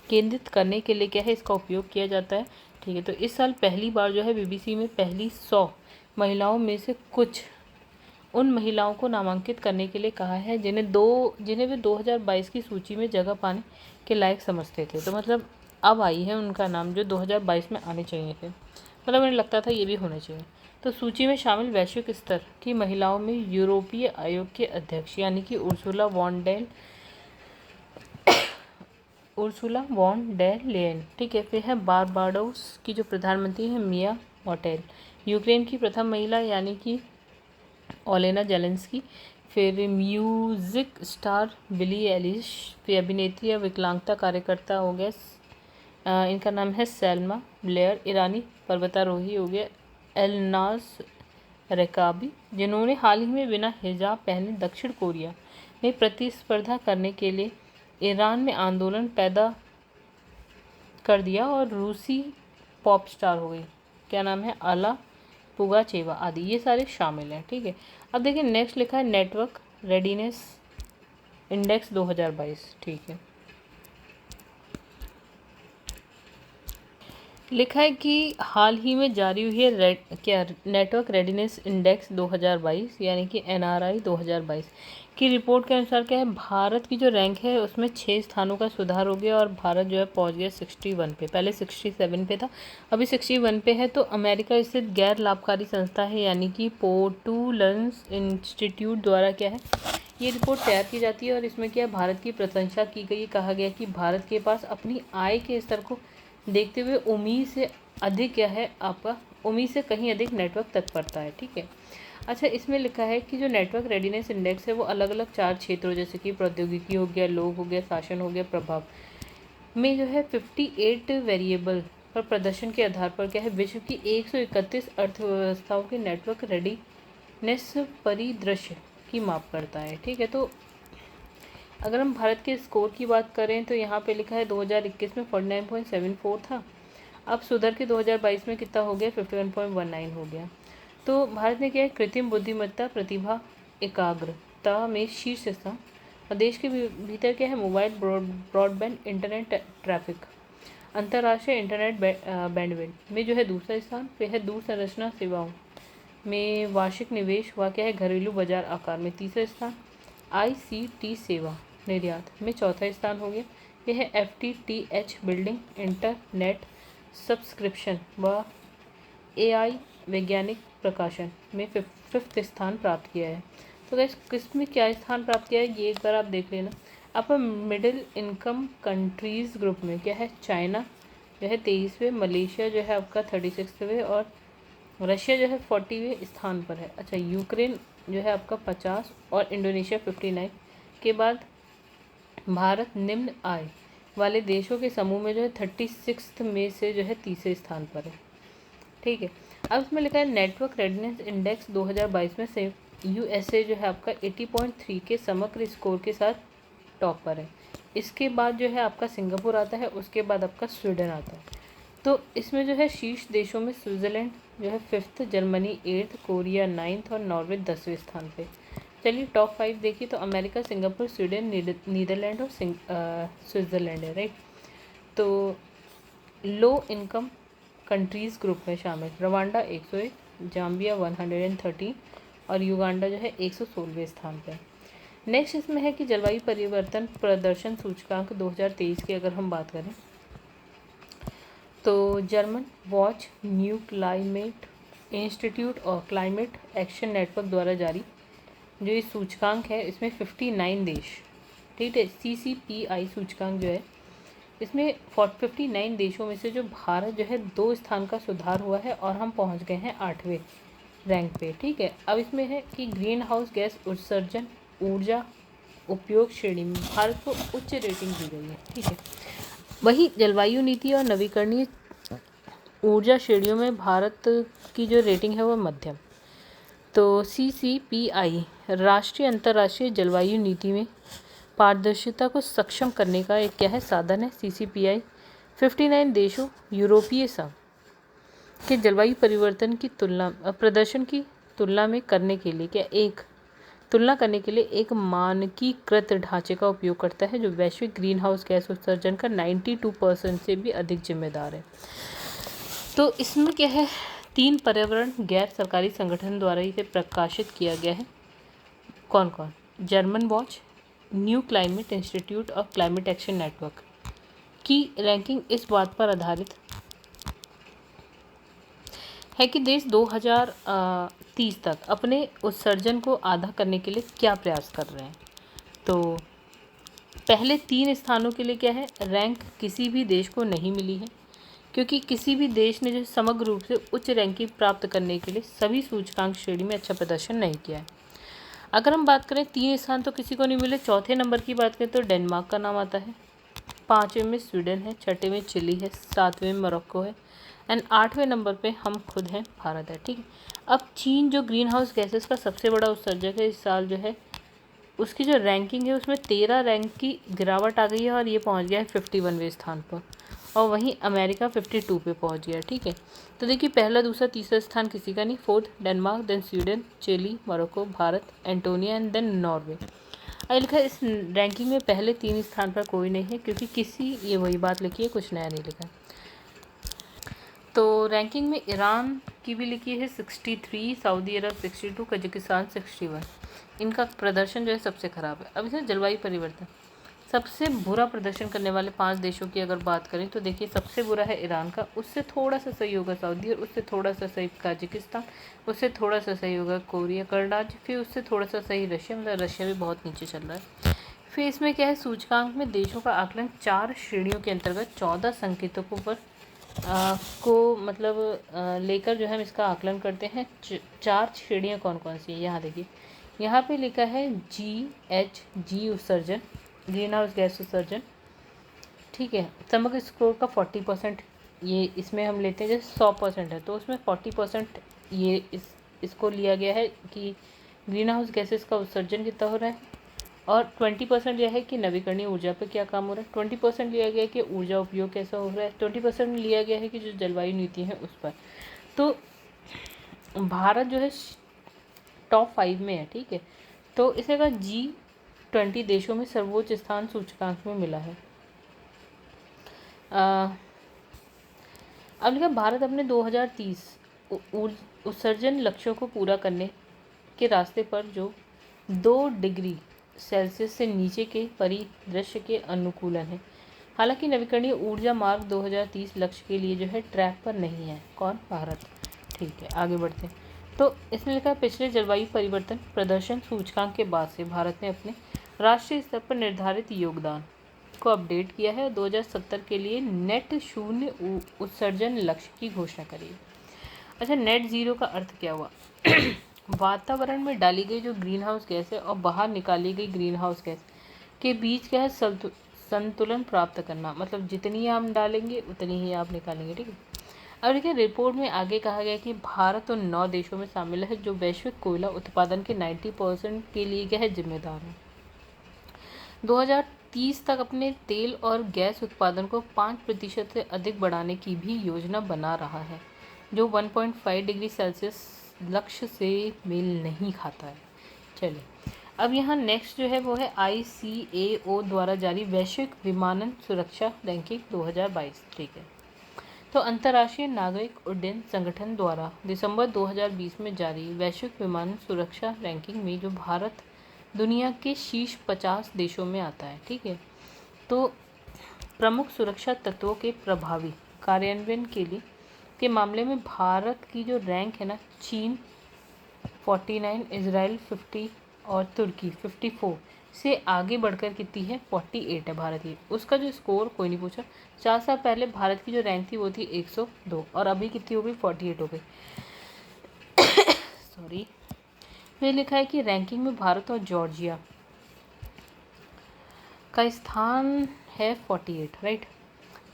केंद्रित करने के लिए क्या है इसका उपयोग किया जाता है। ठीक है, तो इस साल पहली बार जो है BBC में पहली 100 महिलाओं में से कुछ उन महिलाओं को नामांकित करने के लिए कहा है जिन्हें वे 2022 की सूची में जगह पाने के लायक समझते थे। तो मतलब अब आई है उनका नाम जो 2022 में आने चाहिए थे, मतलब उन्हें लगता था ये भी होने चाहिए। तो सूची में शामिल वैश्विक स्तर की महिलाओं में यूरोपीय आयोग के अध्यक्ष यानी कि उर्सुला वॉन डेर लेयन। ठीक है, फिर है बारबाडोस की जो प्रधानमंत्री है मिया मोटेल, यूक्रेन की प्रथम महिला यानी कि ओलेना जेलेंस्की, फिर म्यूजिक स्टार बिली एलिश, फिर अभिनेत्री या विकलांगता कार्यकर्ता हो गया इनका नाम है सैल्मा ब्लेयर, ईरानी पर्वतारोही हो गया एलनाज रेकाबी, जिन्होंने हाल ही में बिना हिजाब पहने दक्षिण कोरिया में प्रतिस्पर्धा करने के लिए ईरान में आंदोलन पैदा कर दिया, और रूसी पॉप स्टार हो गई, क्या नाम है आला पुगाचेवा आदि, ये सारे शामिल हैं। ठीक है, अब देखिए नेक्स्ट लिखा है नेटवर्क रेडीनेस इंडेक्स 2022। ठीक है, लिखा है कि हाल ही में जारी हुई है नेटवर्क रेडीनेस इंडेक्स 2022 यानी कि NRI 2022 की रिपोर्ट के अनुसार क्या है भारत की जो रैंक है उसमें 6 स्थानों का सुधार हो गया, और भारत जो है पहुंच गया 61 पे, पहले 67 पे था, अभी 61 पे है। तो अमेरिका स्थित गैर लाभकारी संस्था है यानी कि पोर्टुलन्स इंस्टीट्यूट द्वारा क्या है ये रिपोर्ट तैयार की जाती है, और इसमें क्या भारत की प्रशंसा की गई। कहा गया कि भारत के पास अपनी आय के स्तर को देखते हुए उम्मीद से अधिक क्या है आपका उम्मीद से कहीं अधिक नेटवर्क तत्परता है। ठीक है, अच्छा इसमें लिखा है कि जो नेटवर्क रेडीनेस इंडेक्स है वो अलग अलग 4 क्षेत्रों जैसे कि प्रौद्योगिकी हो गया, लोग हो गया, शासन हो गया, प्रभाव में जो है 58 वेरिएबल पर प्रदर्शन के आधार पर क्या है विश्व की 131 अर्थव्यवस्थाओं के नेटवर्क रेडीनेस परिदृश्य की माप करता है। ठीक है, तो अगर हम भारत के स्कोर की बात करें तो यहाँ पे लिखा है 2021 में 49.74 था, अब सुधर के 2022 में कितना हो गया 51.19 हो गया। तो भारत ने क्या है कृत्रिम बुद्धिमत्ता प्रतिभा एकाग्रता में शीर्ष स्थान, और देश के भीतर क्या है मोबाइल ब्रॉडबैंड इंटरनेट ट्रैफिक अंतर्राष्ट्रीय इंटरनेट बैंडविड्थ में जो है दूसरा स्थान पे है, दूर संरचना सेवाओं में वार्षिक निवेश हुआ क्या है घरेलू बाजार आकार में तीसरा स्थान, ICT सेवा निर्यात में चौथा स्थान हो गया, यह है FTTH बिल्डिंग इंटरनेट सब्सक्रिप्शन व AI वैज्ञानिक प्रकाशन में फिफ्थ स्थान प्राप्त किया है। तो गैस किस में क्या स्थान प्राप्त किया है ये एक बार आप देख लेना। अब मिडिल इनकम कंट्रीज़ ग्रुप में क्या है चाइना जो है 23वें, मलेशिया जो है आपका 36वें और रशिया जो है 40वें स्थान पर है। अच्छा, यूक्रेन जो है आपका 50 और इंडोनेशिया 59 के बाद भारत निम्न आय वाले देशों के समूह में जो है 36 में से जो है तीसरे स्थान पर है। ठीक है, अब इसमें लिखा है नेटवर्क रेडीनेस इंडेक्स 2022 में से USA जो है आपका 80.3 के समग्र स्कोर के साथ टॉप पर है। इसके बाद जो है आपका सिंगापुर आता है, उसके बाद आपका स्वीडन आता है। तो इसमें जो है शीर्ष देशों में स्विट्ज़रलैंड जो है 5th, Germany 8th, Korea 9th और नॉर्वे 10वें स्थान पे। चलिए टॉप 5 देखिए तो अमेरिका, सिंगापुर, स्वीडन, नीदरलैंड और स्विट्ज़रलैंड है, राइट। तो लो इनकम कंट्रीज़ ग्रुप में शामिल रवांडा 101, जाम्बिया 113 और युगांडा जो है 116वें स्थान पर। नेक्स्ट इसमें है कि जलवायु परिवर्तन प्रदर्शन सूचकांक 2023 की अगर हम बात करें तो German watch new climate institute और क्लाइमेट एक्शन नेटवर्क द्वारा जारी जो ये सूचकांक है इसमें 59 देश, ठीक है, CCPI सूचकांक जो है इसमें 59 देशों में से जो भारत जो है 2 स्थान का सुधार हुआ है और हम पहुंच गए हैं 8वें रैंक पे। ठीक है, अब इसमें है कि ग्रीन हाउस गैस उत्सर्जन ऊर्जा उपयोग श्रेणी में भारत को उच्च रेटिंग दी गई है। ठीक है, वही जलवायु नीति और नवीकरणीय ऊर्जा श्रेणियों में भारत की जो रेटिंग है वो मध्यम। तो CCPI राष्ट्रीय अंतर्राष्ट्रीय जलवायु नीति में पारदर्शिता को सक्षम करने का एक क्या है साधन है। CCPI 59 देशों यूरोपीय संघ के जलवायु परिवर्तन की तुलना प्रदर्शन की तुलना में करने के लिए एक मानकीकृत ढांचे का उपयोग करता है जो वैश्विक ग्रीन हाउस गैस उत्सर्जन का 92% से भी अधिक जिम्मेदार है। तो इसमें क्या है 3 पर्यावरण गैर सरकारी संगठन द्वारा इसे प्रकाशित किया गया है। कौन कौन? German watch, new climate institute और क्लाइमेट एक्शन नेटवर्क की रैंकिंग इस बात पर आधारित है कि देश 2030 तक अपने उत्सर्जन को आधा करने के लिए क्या प्रयास कर रहे हैं। तो पहले 3 स्थानों के लिए क्या है रैंक किसी भी देश को नहीं मिली है क्योंकि किसी भी देश ने जो समग्र रूप से उच्च रैंकिंग प्राप्त करने के लिए सभी सूचकांक श्रेणी में अच्छा प्रदर्शन नहीं किया है। अगर हम बात करें 3 स्थान तो किसी को नहीं मिले। चौथे नंबर की बात करें तो डेनमार्क का नाम आता है, 5वें में स्वीडन है, 6ठे में चिली है, 7वें में मोरक्को है एंड 8वें नंबर पे हम खुद हैं, भारत है। ठीक है, अब चीन जो ग्रीन हाउस गैसेस का सबसे बड़ा उत्सर्जक है इस साल जो है उसकी जो रैंकिंग है उसमें 13 रैंक की गिरावट आ गई है और ये पहुंच गया है 51वें स्थान पर और वहीं अमेरिका 52 पे पहुंच गया। ठीक है, तो देखिए पहला दूसरा तीसरा स्थान किसी का नहीं, 4th Denmark, then Sweden, Chile, Morocco, Bharat, एंटोनिया एंड देन नॉर्वे। अब लिखा है इस रैंकिंग में पहले 3 स्थान पर कोई नहीं है क्योंकि ये वही बात लिखी है, कुछ नया नहीं लिखा। तो रैंकिंग में ईरान की भी लिखी है 63, सऊदी अरब 62, कजाकिस्तान 61। इनका प्रदर्शन जो है सबसे ख़राब है। अब इसमें जलवायु परिवर्तन सबसे बुरा प्रदर्शन करने वाले 5 देशों की अगर बात करें तो देखिए सबसे बुरा है ईरान का, उससे थोड़ा सा सही होगा सऊदी, और उससे थोड़ा सा सही कजाकिस्तान, उससे थोड़ा सा सही होगा कोरिया गणराज्य, फिर उससे थोड़ा सा सही रशिया, मतलब रशिया भी बहुत नीचे चल रहा है। फिर इसमें क्या है सूचकांक में देशों का आकलन 4 श्रेणियों के अंतर्गत 14 संकेतकों पर लेकर जो है हम इसका आकलन करते हैं। 4 श्रेणियाँ कौन कौन सी है यहाँ देखिए, यहाँ पे लिखा है GHG उत्सर्जन, ग्रीन हाउस गैस उत्सर्जन। ठीक है। समग्र स्कोर का 40% ये इसमें हम लेते हैं, जैसे 100% है तो उसमें 40% ये इसको लिया गया है कि ग्रीन हाउस गैसेस का उत्सर्जन कितना हो रहा है, और 20% यह है कि नवीकरणीय ऊर्जा पर क्या काम हो रहा है, 20% लिया गया है कि ऊर्जा उपयोग कैसा हो रहा है, 20% लिया गया है कि जो जलवायु नीति है उस पर। तो भारत जो है टॉप 5 में है, ठीक है। तो इसे का G20 देशों में सर्वोच्च स्थान सूचकांक में मिला है। अब लिखा भारत अपने 2030 उत्सर्जन लक्ष्यों को पूरा करने के रास्ते पर जो 2 डिग्री सेल्सियस से नीचे के परिदृश्य के अनुकूलन है। हालांकि नवीकरणीय ऊर्जा मार्ग 2030 लक्ष्य के लिए जो है ट्रैक पर नहीं है। कौन? भारत। ठीक है, आगे बढ़ते हैं। तो इसने लिखा पिछले जलवायु परिवर्तन प्रदर्शन सूचकांक के बाद से भारत ने अपने राष्ट्रीय स्तर पर निर्धारित योगदान को अपडेट किया है। 2070 के लिए नेट शून्य उत्सर्जन लक्ष्य की घोषणा करी। अच्छा, नेट ज़ीरो का अर्थ क्या हुआ? वातावरण में डाली गई जो ग्रीन हाउस गैस है और बाहर निकाली गई ग्रीन हाउस गैस के बीच क्या है, संतुलन प्राप्त करना। मतलब जितनी हम डालेंगे उतनी ही आप निकालेंगे, ठीक है। अब देखिए, रिपोर्ट में आगे कहा गया कि भारत उन 9 देशों में शामिल है जो वैश्विक कोयला उत्पादन के 90% के लिए क्या है, जिम्मेदार है। 2030 तक अपने तेल और गैस उत्पादन को 5% से अधिक बढ़ाने की भी योजना बना रहा है, जो 1.5 डिग्री सेल्सियस लक्ष्य से मेल नहीं खाता है। चलिए, अब यहाँ नेक्स्ट जो है वो है ICAO द्वारा जारी वैश्विक विमानन सुरक्षा रैंकिंग 2022, ठीक है। तो अंतर्राष्ट्रीय नागरिक उड्डयन संगठन द्वारा दिसंबर 2020 में जारी वैश्विक विमानन सुरक्षा रैंकिंग में जो भारत दुनिया के शीर्ष 50 देशों में आता है, ठीक है। तो प्रमुख सुरक्षा तत्वों के प्रभावी कार्यान्वयन के मामले में भारत की जो रैंक है ना, चीन 49, इजराइल 50 और तुर्की 54 से आगे बढ़कर कितनी है, 48 है भारत की। उसका जो स्कोर कोई नहीं पूछा। 4 साल पहले भारत की जो रैंक थी वो थी 102 और अभी कितनी हो गई, 48 हो गई। सॉरी, में लिखा है कि रैंकिंग में भारत और जॉर्जिया का स्थान है 48, राइट।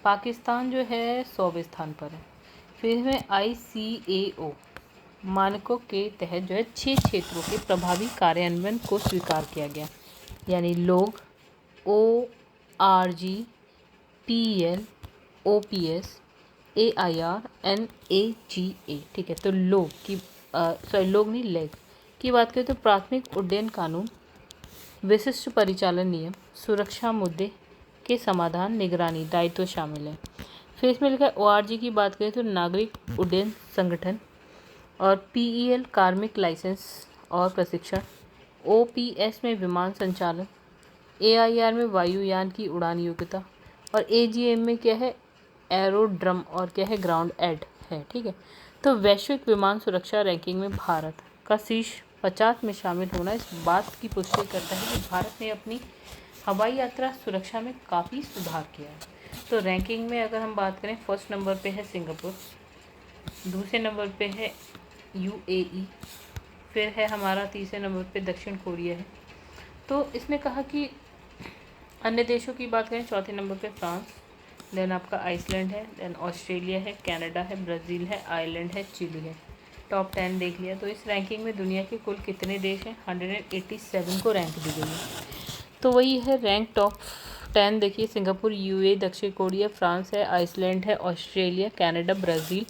पाकिस्तान जो है 100वें स्थान पर है। फिर में ICAO मानकों के तहत जो है 6 क्षेत्रों के प्रभावी कार्यान्वयन को स्वीकार किया गया, यानी लोग, ORG, PEL, OPS, AIR, NAGA, ठीक है। तो लोग की लोग नहीं, लेग की बात करें तो प्राथमिक उड्डयन कानून, विशिष्ट परिचालन नियम, सुरक्षा मुद्दे के समाधान, निगरानी दायित्व शामिल है। फिर इसमें लिखा है ORG की बात करें तो नागरिक उड्डयन संगठन, और PEL कार्मिक लाइसेंस और प्रशिक्षण, OPS में विमान संचालन, AIR में वायुयान की उड़ान योग्यता, और AGM में क्या है, एरोड्रम और क्या है, ग्राउंड एड है, ठीक है। तो वैश्विक विमान सुरक्षा रैंकिंग में भारत का शीर्ष 50 में शामिल होना इस बात की पुष्टि करता है कि भारत ने अपनी हवाई यात्रा सुरक्षा में काफ़ी सुधार किया है। तो रैंकिंग में अगर हम बात करें, फर्स्ट नंबर पे है सिंगापुर, दूसरे नंबर पे है UAE, फिर है हमारा तीसरे नंबर पे दक्षिण कोरिया है। तो इसने कहा कि अन्य देशों की बात करें, चौथे नंबर पे फ्रांस, देन आपका आइसलैंड है, देन ऑस्ट्रेलिया है, कनाडा है, ब्राज़ील है, आयरलैंड है, चिली है। टॉप 10 देख लिया। तो इस रैंकिंग में दुनिया के कुल कितने देश हैं, 187 को रैंक दी गई है। तो वही है रैंक टॉप 10 देखिए, सिंगापुर, UAE, दक्षिण कोरिया, फ्रांस है, आइसलैंड है, Australia, Canada, Brazil,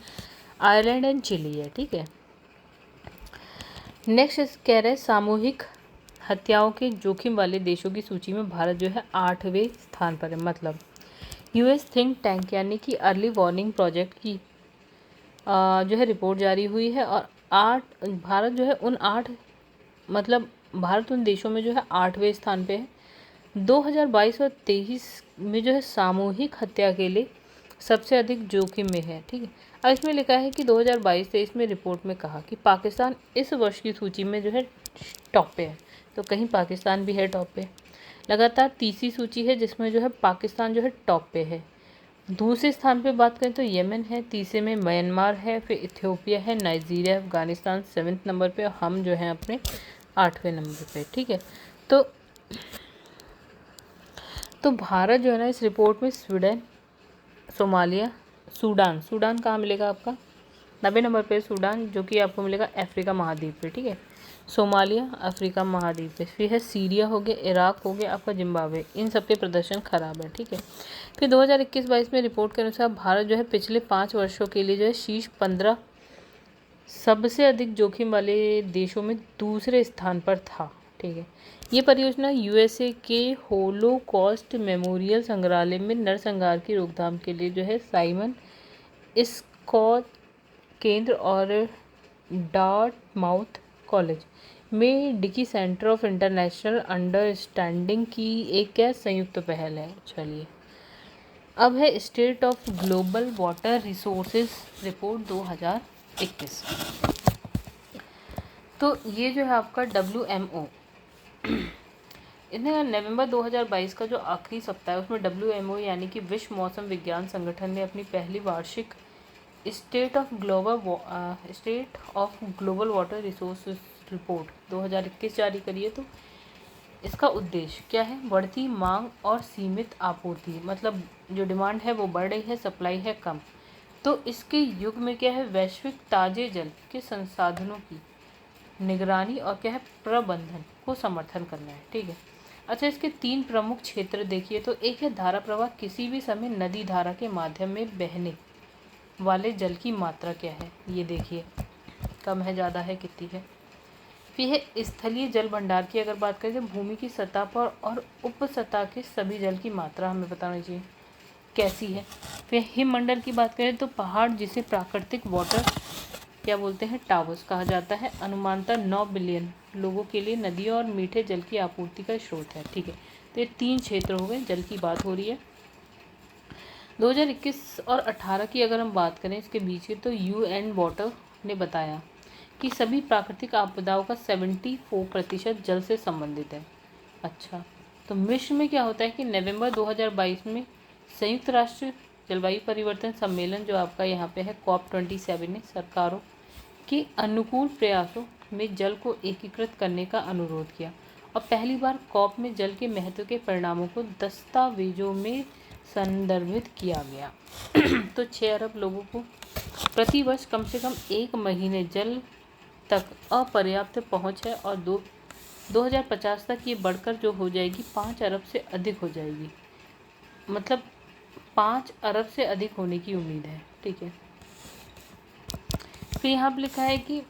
Ireland and Chile है, ठीक है। नेक्स्ट कह रहे हैं सामूहिक हत्याओं के जोखिम वाले देशों की सूची में भारत जो है 8वें स्थान पर है। मतलब US थिंक टैंक यानी कि अर्ली वार्निंग प्रोजेक्ट की जो है रिपोर्ट जारी हुई है, और भारत जो है भारत उन देशों में जो है 8वें स्थान पे है। 2022 और 23 में जो है सामूहिक हत्या के लिए सबसे अधिक जोखिम में है, ठीक है। अब इसमें लिखा है कि 2022-23 में रिपोर्ट में कहा कि पाकिस्तान इस वर्ष की सूची में जो है टॉप पे है। तो कहीं पाकिस्तान भी है टॉप पे। लगातार तीसरी सूची है जिसमें जो है पाकिस्तान जो है टॉप पे है। दूसरे स्थान पे बात करें तो येमेन है, तीसरे में म्यांमार है, फिर इथियोपिया है, नाइजीरिया, अफगानिस्तान 7वें नंबर पे, और हम जो हैं अपने 8वें नंबर पे, ठीक है। तो तो भारत जो है ना इस रिपोर्ट में स्वीडन, सोमालिया, सूडान कहाँ मिलेगा आपका 90 नंबर पे, सूडान जो कि आपको मिलेगा अफ्रीका महाद्वीप पे, ठीक है। सोमालिया अफ्रीका महाद्वीप पे, फिर है सीरिया हो गया, इराक हो गया, आपका जिम्बाब्वे, इन सब के प्रदर्शन खराब है, ठीक है। फिर 2021-22 में रिपोर्ट के अनुसार भारत जो है पिछले 5 वर्षों के लिए जो है शीर्ष 15 सबसे अधिक जोखिम वाले देशों में दूसरे स्थान पर था, ठीक है। ये परियोजना यूएसए के होलोकॉस्ट मेमोरियल संग्रहालय में नरसंहार की रोकथाम के लिए जो है साइमन स्कॉट केंद्र और डार्टमाउथ कॉलेज में Dickey Center of International Understanding की एक क्या संयुक्त पहल है। चलिए अब है state of global water resources report 2021। तो ये जो है आपका WMO इसने नवंबर 2022 का जो आखिरी सप्ताह है उसमें WMO यानी कि विश्व मौसम विज्ञान संगठन ने अपनी पहली वार्षिक state of global water resources report 2021 जारी करी है। तो इसका उद्देश्य क्या है, बढ़ती मांग और सीमित आपूर्ति, मतलब जो डिमांड है वो बढ़ रही है, सप्लाई है कम। तो इसके युग में क्या है, वैश्विक ताजे जल के संसाधनों की निगरानी और क्या है प्रबंधन को समर्थन करना है, ठीक है। अच्छा, इसके 3 प्रमुख क्षेत्र देखिए। तो एक है धारा प्रवाह, किसी भी समय नदी धारा के माध्यम में बहने वाले जल की मात्रा क्या है, ये देखिए कम है, ज़्यादा है, कितनी है। फिर है स्थलीय जल भंडार की अगर बात करें तो भूमि की सतह पर और उप सतह के सभी जल की मात्रा हमें बतानी चाहिए कैसी है। फिर हिममंडल की बात करें तो पहाड़ जिसे प्राकृतिक वाटर क्या बोलते हैं टावर्स कहा जाता है, अनुमानतः 9 बिलियन लोगों के लिए नदियों और मीठे जल की आपूर्ति का स्रोत है, ठीक है। तो ये 3 क्षेत्र हो गए, जल की बात हो रही है। 2021 और 18 की अगर हम बात करें इसके बीच की, तो UN वाटर ने बताया कि सभी प्राकृतिक आपदाओं का 74% जल से संबंधित है। अच्छा, तो विश्व में क्या होता है कि नवंबर 2022 में संयुक्त राष्ट्र जलवायु परिवर्तन सम्मेलन जो आपका यहाँ पे है COP27 ने सरकारों के अनुकूल प्रयासों में जल को एकीकृत करने का अनुरोध किया और पहली बार COP में जल के महत्व के परिणामों को दस्तावेजों में संदर्भित किया गया। तो 6 अरब लोगों को प्रति वर्ष कम से कम 1 महीने जल तक अपर्याप्त पहुंच है और 2050 तक ये बढ़कर जो हो जाएगी 5 अरब से अधिक हो जाएगी, मतलब 5 अरब से अधिक होने की उम्मीद है, ठीक है। फिर यहाँ पर लिखा है कि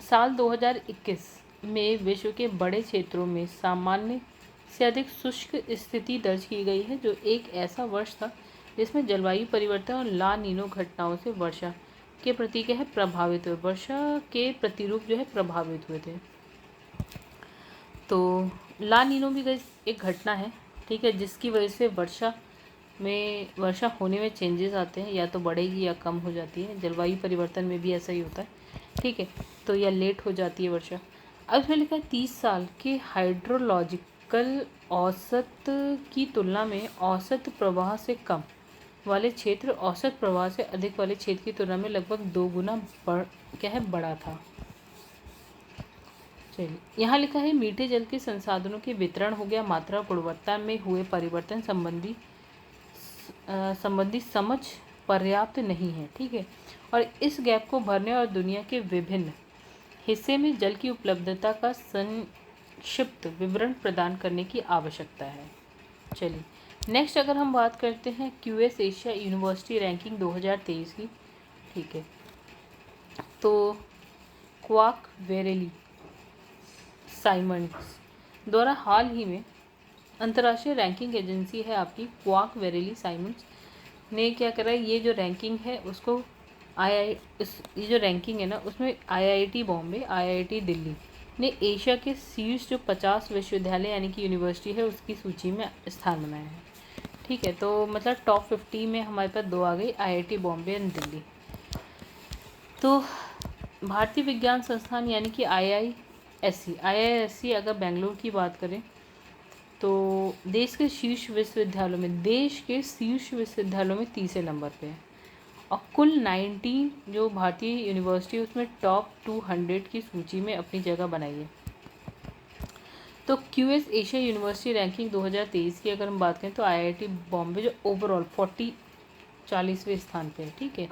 साल 2021 में विश्व के बड़े क्षेत्रों में सामान्य से अधिक शुष्क स्थिति दर्ज की गई है, जो एक ऐसा वर्ष था जिसमें जलवायु परिवर्तन और ला नीनो घटनाओं से वर्षा के प्रति क्या है प्रभावित हुए, वर्षा के प्रतिरूप जो है प्रभावित हुए थे। तो ला नीनो भी एक घटना है, ठीक है, जिसकी वजह से वर्षा होने में चेंजेस आते हैं, या तो बढ़ेगी या कम हो जाती है। जलवायु परिवर्तन में भी ऐसा ही होता है, ठीक है। तो या लेट हो जाती है वर्षा। अब इसमें लिखा है 30 साल के हाइड्रोलॉजिकल औसत की तुलना में औसत प्रवाह से कम वाले क्षेत्र औसत प्रवाह से अधिक वाले क्षेत्र की तुलना में लगभग 2 गुना बड़ा था। चलिए, यहाँ लिखा है मीठे जल के संसाधनों के वितरण हो गया, मात्रा और गुणवत्ता में हुए परिवर्तन संबंधी समझ पर्याप्त नहीं है, ठीक है। और इस गैप को भरने और दुनिया के विभिन्न हिस्से में जल की उपलब्धता का संक्षिप्त विवरण प्रदान करने की आवश्यकता है। चलिए नेक्स्ट अगर हम बात करते हैं QS एशिया यूनिवर्सिटी रैंकिंग 2023 की, ठीक है। तो क्वार्क वेरेली साइमंड्स द्वारा हाल ही में अंतर्राष्ट्रीय रैंकिंग एजेंसी है आपकी क्वार्क वेरेली साइमंड्स ने क्या करा, ये जो रैंकिंग है उसको ये जो रैंकिंग है ना उसमें IIT बॉम्बे, IIT दिल्ली ने एशिया के शीर्ष जो 50 विश्वविद्यालय यानी कि यूनिवर्सिटी है उसकी सूची में स्थान बनाया है, ठीक है। तो मतलब टॉप 50 में हमारे पास 2 आ गई, IIT बॉम्बे एंड दिल्ली। तो भारतीय विज्ञान संस्थान यानी कि IISc अगर बेंगलुरु की बात करें तो देश के शीर्ष विश्वविद्यालयों में 30 नंबर पे है और कुल 19 जो भारतीय यूनिवर्सिटी उसमें टॉप 200 की सूची में अपनी जगह बनाई है। तो क्यूएस एशिया यूनिवर्सिटी रैंकिंग 2023 की अगर हम बात करें तो आईआईटी बॉम्बे जो ओवरऑल 40वें स्थान पे है, ठीक है,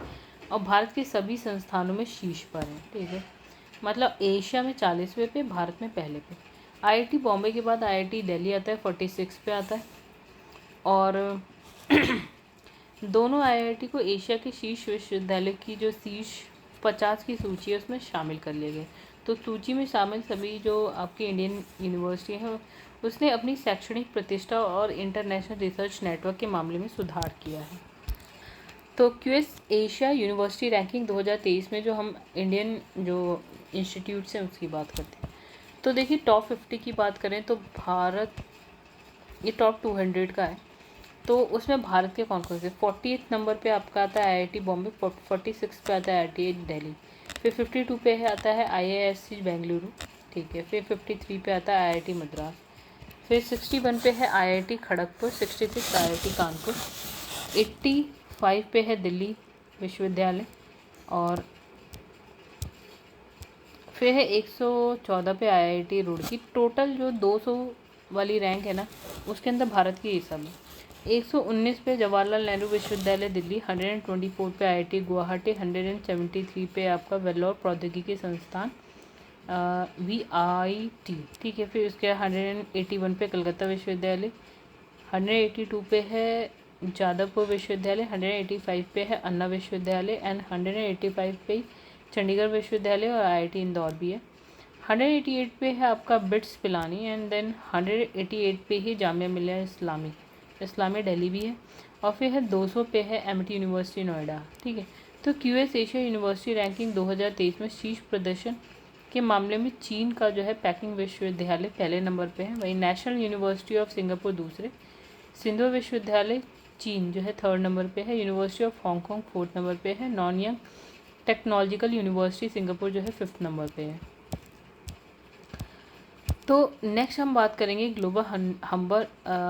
और भारत के सभी संस्थानों में शीर्ष पर है, ठीक है, मतलब एशिया में 40वें पे, भारत में पहले पे। आईआईटी बॉम्बे के बाद आईआईटी दिल्ली आता है, 46 पे आता है, और दोनों आईआईटी को एशिया के शीर्ष विश्वविद्यालय की जो शीर्ष 50 की सूची है उसमें शामिल कर लिए गए। तो सूची में शामिल सभी जो आपकी इंडियन यूनिवर्सिटी है उसने अपनी शैक्षणिक प्रतिष्ठा और इंटरनेशनल रिसर्च नेटवर्क के मामले में सुधार किया है। तो क्यूएस एशिया यूनिवर्सिटी रैंकिंग 2023 में जो हम इंडियन जो इंस्टीट्यूट्स हैं उसकी बात करते हैं, तो देखिए टॉप 50 की बात करें तो भारत, ये टॉप 200 का है, तो उसमें भारत के कौन कौन से, 48 नंबर पे आपका आता है आईआईटी बॉम्बे, 46 पे आता है आईआईटी दिल्ली, फिर 52 पे है आता है आईआईएससी बेंगलुरु, ठीक है, फिर 53 पे आता है आईआईटी मद्रास, फिर 61 पे है आईआईटी खड़गपुर, 66 आईआईटी कानपुर, 85 पे है दिल्ली विश्वविद्यालय, और फिर है 114 पे आईआईटी रुड़की। टोटल जो 200 वाली रैंक है ना उसके अंदर भारत की ये सब है। 119 पे जवाहरलाल नेहरू विश्वविद्यालय दिल्ली, 124 पे आईआईटी गुवाहाटी, 173 पे आपका वेल्लोर प्रौद्योगिकी संस्थान VIT, ठीक है, फिर उसके 181 पे कलकत्ता विश्वविद्यालय, 182 पे है जादवपुर विश्वविद्यालय, 185 पे है अन्ना विश्वविद्यालय एंड 185 पे चंडीगढ़ विश्वविद्यालय और आईआईटी इंदौर भी है। 188 पे है आपका बिट्स पिलानी एंड देन 188 पे ही जामिया मिलिया इस्लामिया दिल्ली भी है, और फिर है 200 पे है एमटी यूनिवर्सिटी नोएडा, ठीक है। तो क्यूएस एशिया यूनिवर्सिटी रैंकिंग 2023 में शीर्ष प्रदर्शन के मामले में चीन का जो है पेकिंग विश्वविद्यालय पहले नंबर पे है, वहीं नेशनल यूनिवर्सिटी ऑफ सिंगापुर दूसरे, सिंधु विश्वविद्यालय चीन जो है 3rd नंबर पे है, university of Hong Kong 4th number पे है, नॉनयंग टेक्नोलॉजिकल यूनिवर्सिटी सिंगापुर जो है 5th नंबर पे है। तो नेक्स्ट हम बात करेंगे ग्लोबल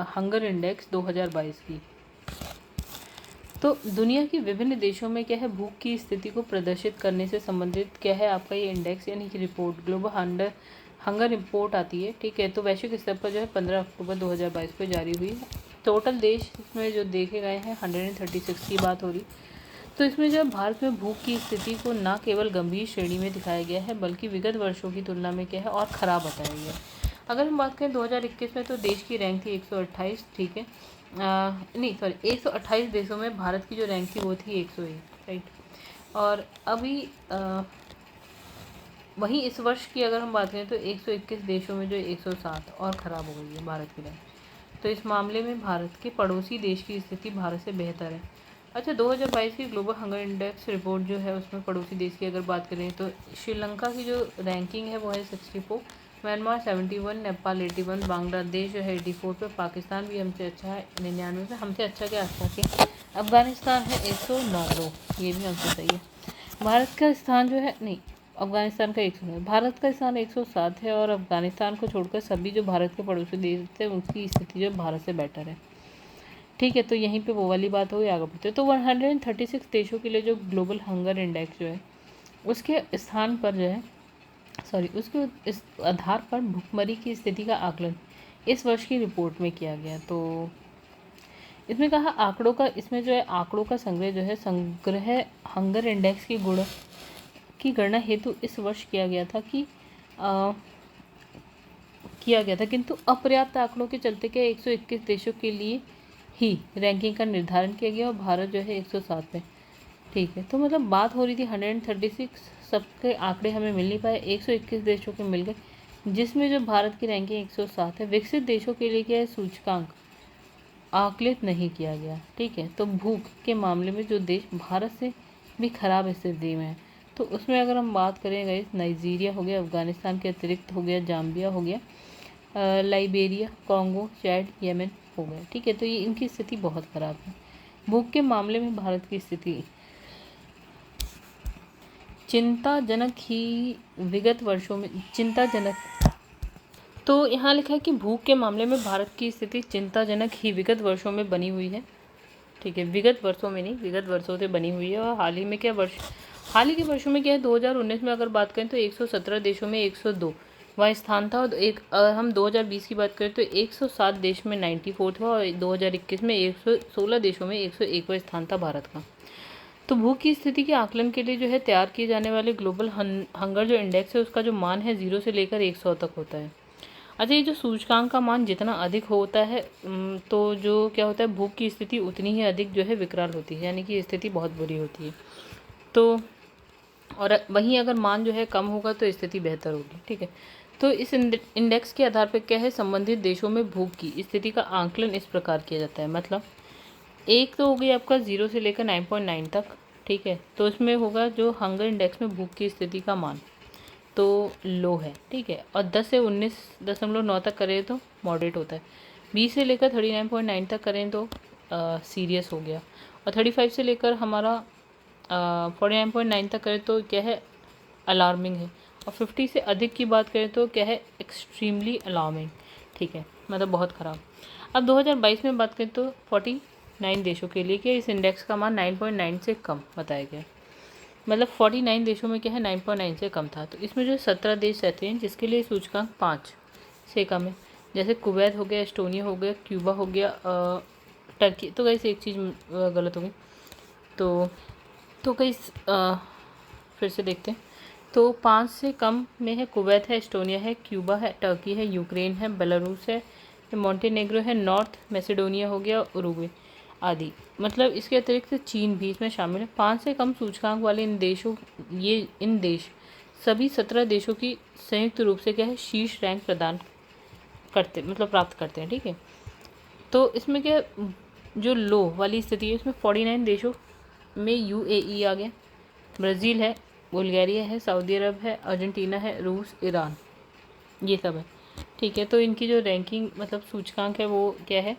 हंगर इंडेक्स 2022 की। तो दुनिया के विभिन्न देशों में क्या है भूख की स्थिति को प्रदर्शित करने से संबंधित क्या है आपका ये इंडेक्स यानी कि रिपोर्ट ग्लोबल हंगर रिपोर्ट आती है, ठीक है। तो वैश्विक स्तर पर जो है 15 अक्टूबर 2022 को जारी हुई है। टोटल देश इसमें जो देखे गए हैं 136 की बात हो रही। तो इसमें जो भारत में भूख की स्थिति को न केवल गंभीर श्रेणी में दिखाया गया है बल्कि विगत वर्षों की तुलना में क्या है और ख़राब बताया गया है। अगर हम बात करें 2021 में तो देश की रैंक थी 128, ठीक है, 128 देशों में भारत की जो रैंक थी वो थी 101, राइट। और अभी वहीं इस वर्ष की अगर हम बात करें तो 121 देशों में जो 107 और ख़राब हो गई है भारत की रैंक। तो इस मामले में भारत के पड़ोसी देश की स्थिति भारत से बेहतर है। अच्छा, 2022 की ग्लोबल हंगर इंडेक्स रिपोर्ट जो है उसमें पड़ोसी देश की अगर बात करें तो श्रीलंका की जो रैंकिंग है वो है 64, म्यांमार 71, नेपाल 81, बांग्लादेश जो है 84 पे, पाकिस्तान भी हमसे अच्छा है 99 पे, हमसे अच्छा के आसपास के, अफगानिस्तान है 109, ये भी हमसे सही है। भारत का स्थान जो है नहीं, अफगानिस्तान का 109, भारत का स्थान 107 है, और अफगानिस्तान को छोड़कर सभी जो भारत के पड़ोसी देश थे उनकी स्थिति जो भारत से बेटर है, ठीक है। तो यहीं पे वो वाली बात हुई, आगे बढ़ते तो 136 देशों के लिए जो ग्लोबल हंगर इंडेक्स जो है उसके स्थान पर जो है उसके इस आधार पर भूखमरी की स्थिति का आकलन इस वर्ष की रिपोर्ट में किया गया। तो इसमें कहा आंकड़ों का, इसमें जो है आंकड़ों का संग्रह जो है संग्रह हंगर इंडेक्स की गणना हेतु इस वर्ष किया गया था किंतु अपर्याप्त आंकड़ों के चलते क्या 121 देशों के लिए ही रैंकिंग का निर्धारण किया गया और भारत जो है 107 पे, ठीक है। तो मतलब बात हो रही थी 136, सबके आंकड़े हमें मिल नहीं पाए, 121 देशों के मिल गए, जिसमें जो भारत की रैंकिंग 107 है। विकसित देशों के लिए क्या है सूचकांक आकलित नहीं किया गया, ठीक है। तो भूख के मामले में जो देश भारत से भी खराब स्थिति में है तो उसमें अगर हम बात करें गए नाइजीरिया हो गया, अफगानिस्तान के अतिरिक्त हो गया जाम्बिया हो गया, लाइबेरिया, कॉन्गो, चैड, येमेन हो गया, ठीक है। तो ये इनकी स्थिति बहुत ख़राब है। भूख के मामले में भारत की स्थिति चिंताजनक ही विगत वर्षों में तो यहाँ लिखा है कि भूख के मामले में भारत की स्थिति चिंताजनक ही विगत वर्षों में बनी हुई है, ठीक है। विगत वर्षों में नहीं, विगत वर्षों से बनी हुई है। और हाल ही के वर्षों में क्या है 2019 में अगर बात करें तो 117 देशों में 102, स्थान था। और हम 2020 की बात करें तो 107 देश में 94 था और 2021 में 116 देशों में 101वां स्थान था भारत का। तो भूख की स्थिति के आकलन के लिए जो है तैयार किए जाने वाले ग्लोबल हंगर जो इंडेक्स है उसका जो मान है 0 से लेकर 100 तक होता है। अच्छा, ये जो सूचकांक का मान जितना अधिक होता है तो जो क्या होता है, भूख की स्थिति उतनी ही अधिक जो है विकराल होती है, यानी कि स्थिति बहुत बुरी होती है। तो और वहीं अगर मान जो है कम होगा तो स्थिति बेहतर होगी। ठीक है, तो इस इंडेक्स के आधार पर क्या है, संबंधित देशों में भूख की स्थिति का आंकलन इस प्रकार किया जाता है। मतलब एक तो हो गई आपका 0 से लेकर 9.9 तक। ठीक है, तो इसमें होगा जो हंगर इंडेक्स में भूख की स्थिति का मान तो लो है। ठीक है, और 10 से 19.9 तक करें तो मॉडरेट होता है। 20 से लेकर 39.9 तक करें तो सीरियस हो गया। और 35 से लेकर हमारा 49.9 तक करें तो क्या है, अलार्मिंग है। और 50 से अधिक की बात करें तो क्या है, एक्सट्रीमली अलार्मिंग। ठीक है, मतलब बहुत ख़राब। अब 2022 में बात करें तो 49 देशों के लिए क्या इस इंडेक्स का मान 9.9 से कम बताया गया। मतलब 49 देशों में क्या है, 9.9 से कम था। तो इसमें जो 17 देश रहते हैं जिसके लिए सूचकांक 5 से कम है, जैसे कुवैत हो गया, एस्टोनिया हो गया, क्यूबा हो गया, टर्की। तो कैसे एक चीज़ गलत हो गई, तो कई फिर से देखते हैं। तो 5 से कम में है कुवैत है, एस्टोनिया है, क्यूबा है, टर्की है, यूक्रेन है, बेलारूस है, मोंटेनेग्रो है, नॉर्थ मैसेडोनिया हो गया, उरुग्वे आदि। मतलब इसके अतिरिक्त चीन भी इसमें शामिल है। 5 से कम सूचकांक वाले इन देश सभी 17 देशों की संयुक्त रूप से क्या है, शीर्ष रैंक प्रदान करते मतलब प्राप्त करते हैं। ठीक है, तो इसमें क्या जो लो वाली स्थिति है इसमें 49 देशों में UAE आ गया, ब्राज़ील है, बुल्गारिया है, सऊदी अरब है, अर्जेंटीना है, रूस, ईरान, ये सब है। ठीक है, तो इनकी जो रैंकिंग मतलब सूचकांक है वो क्या है,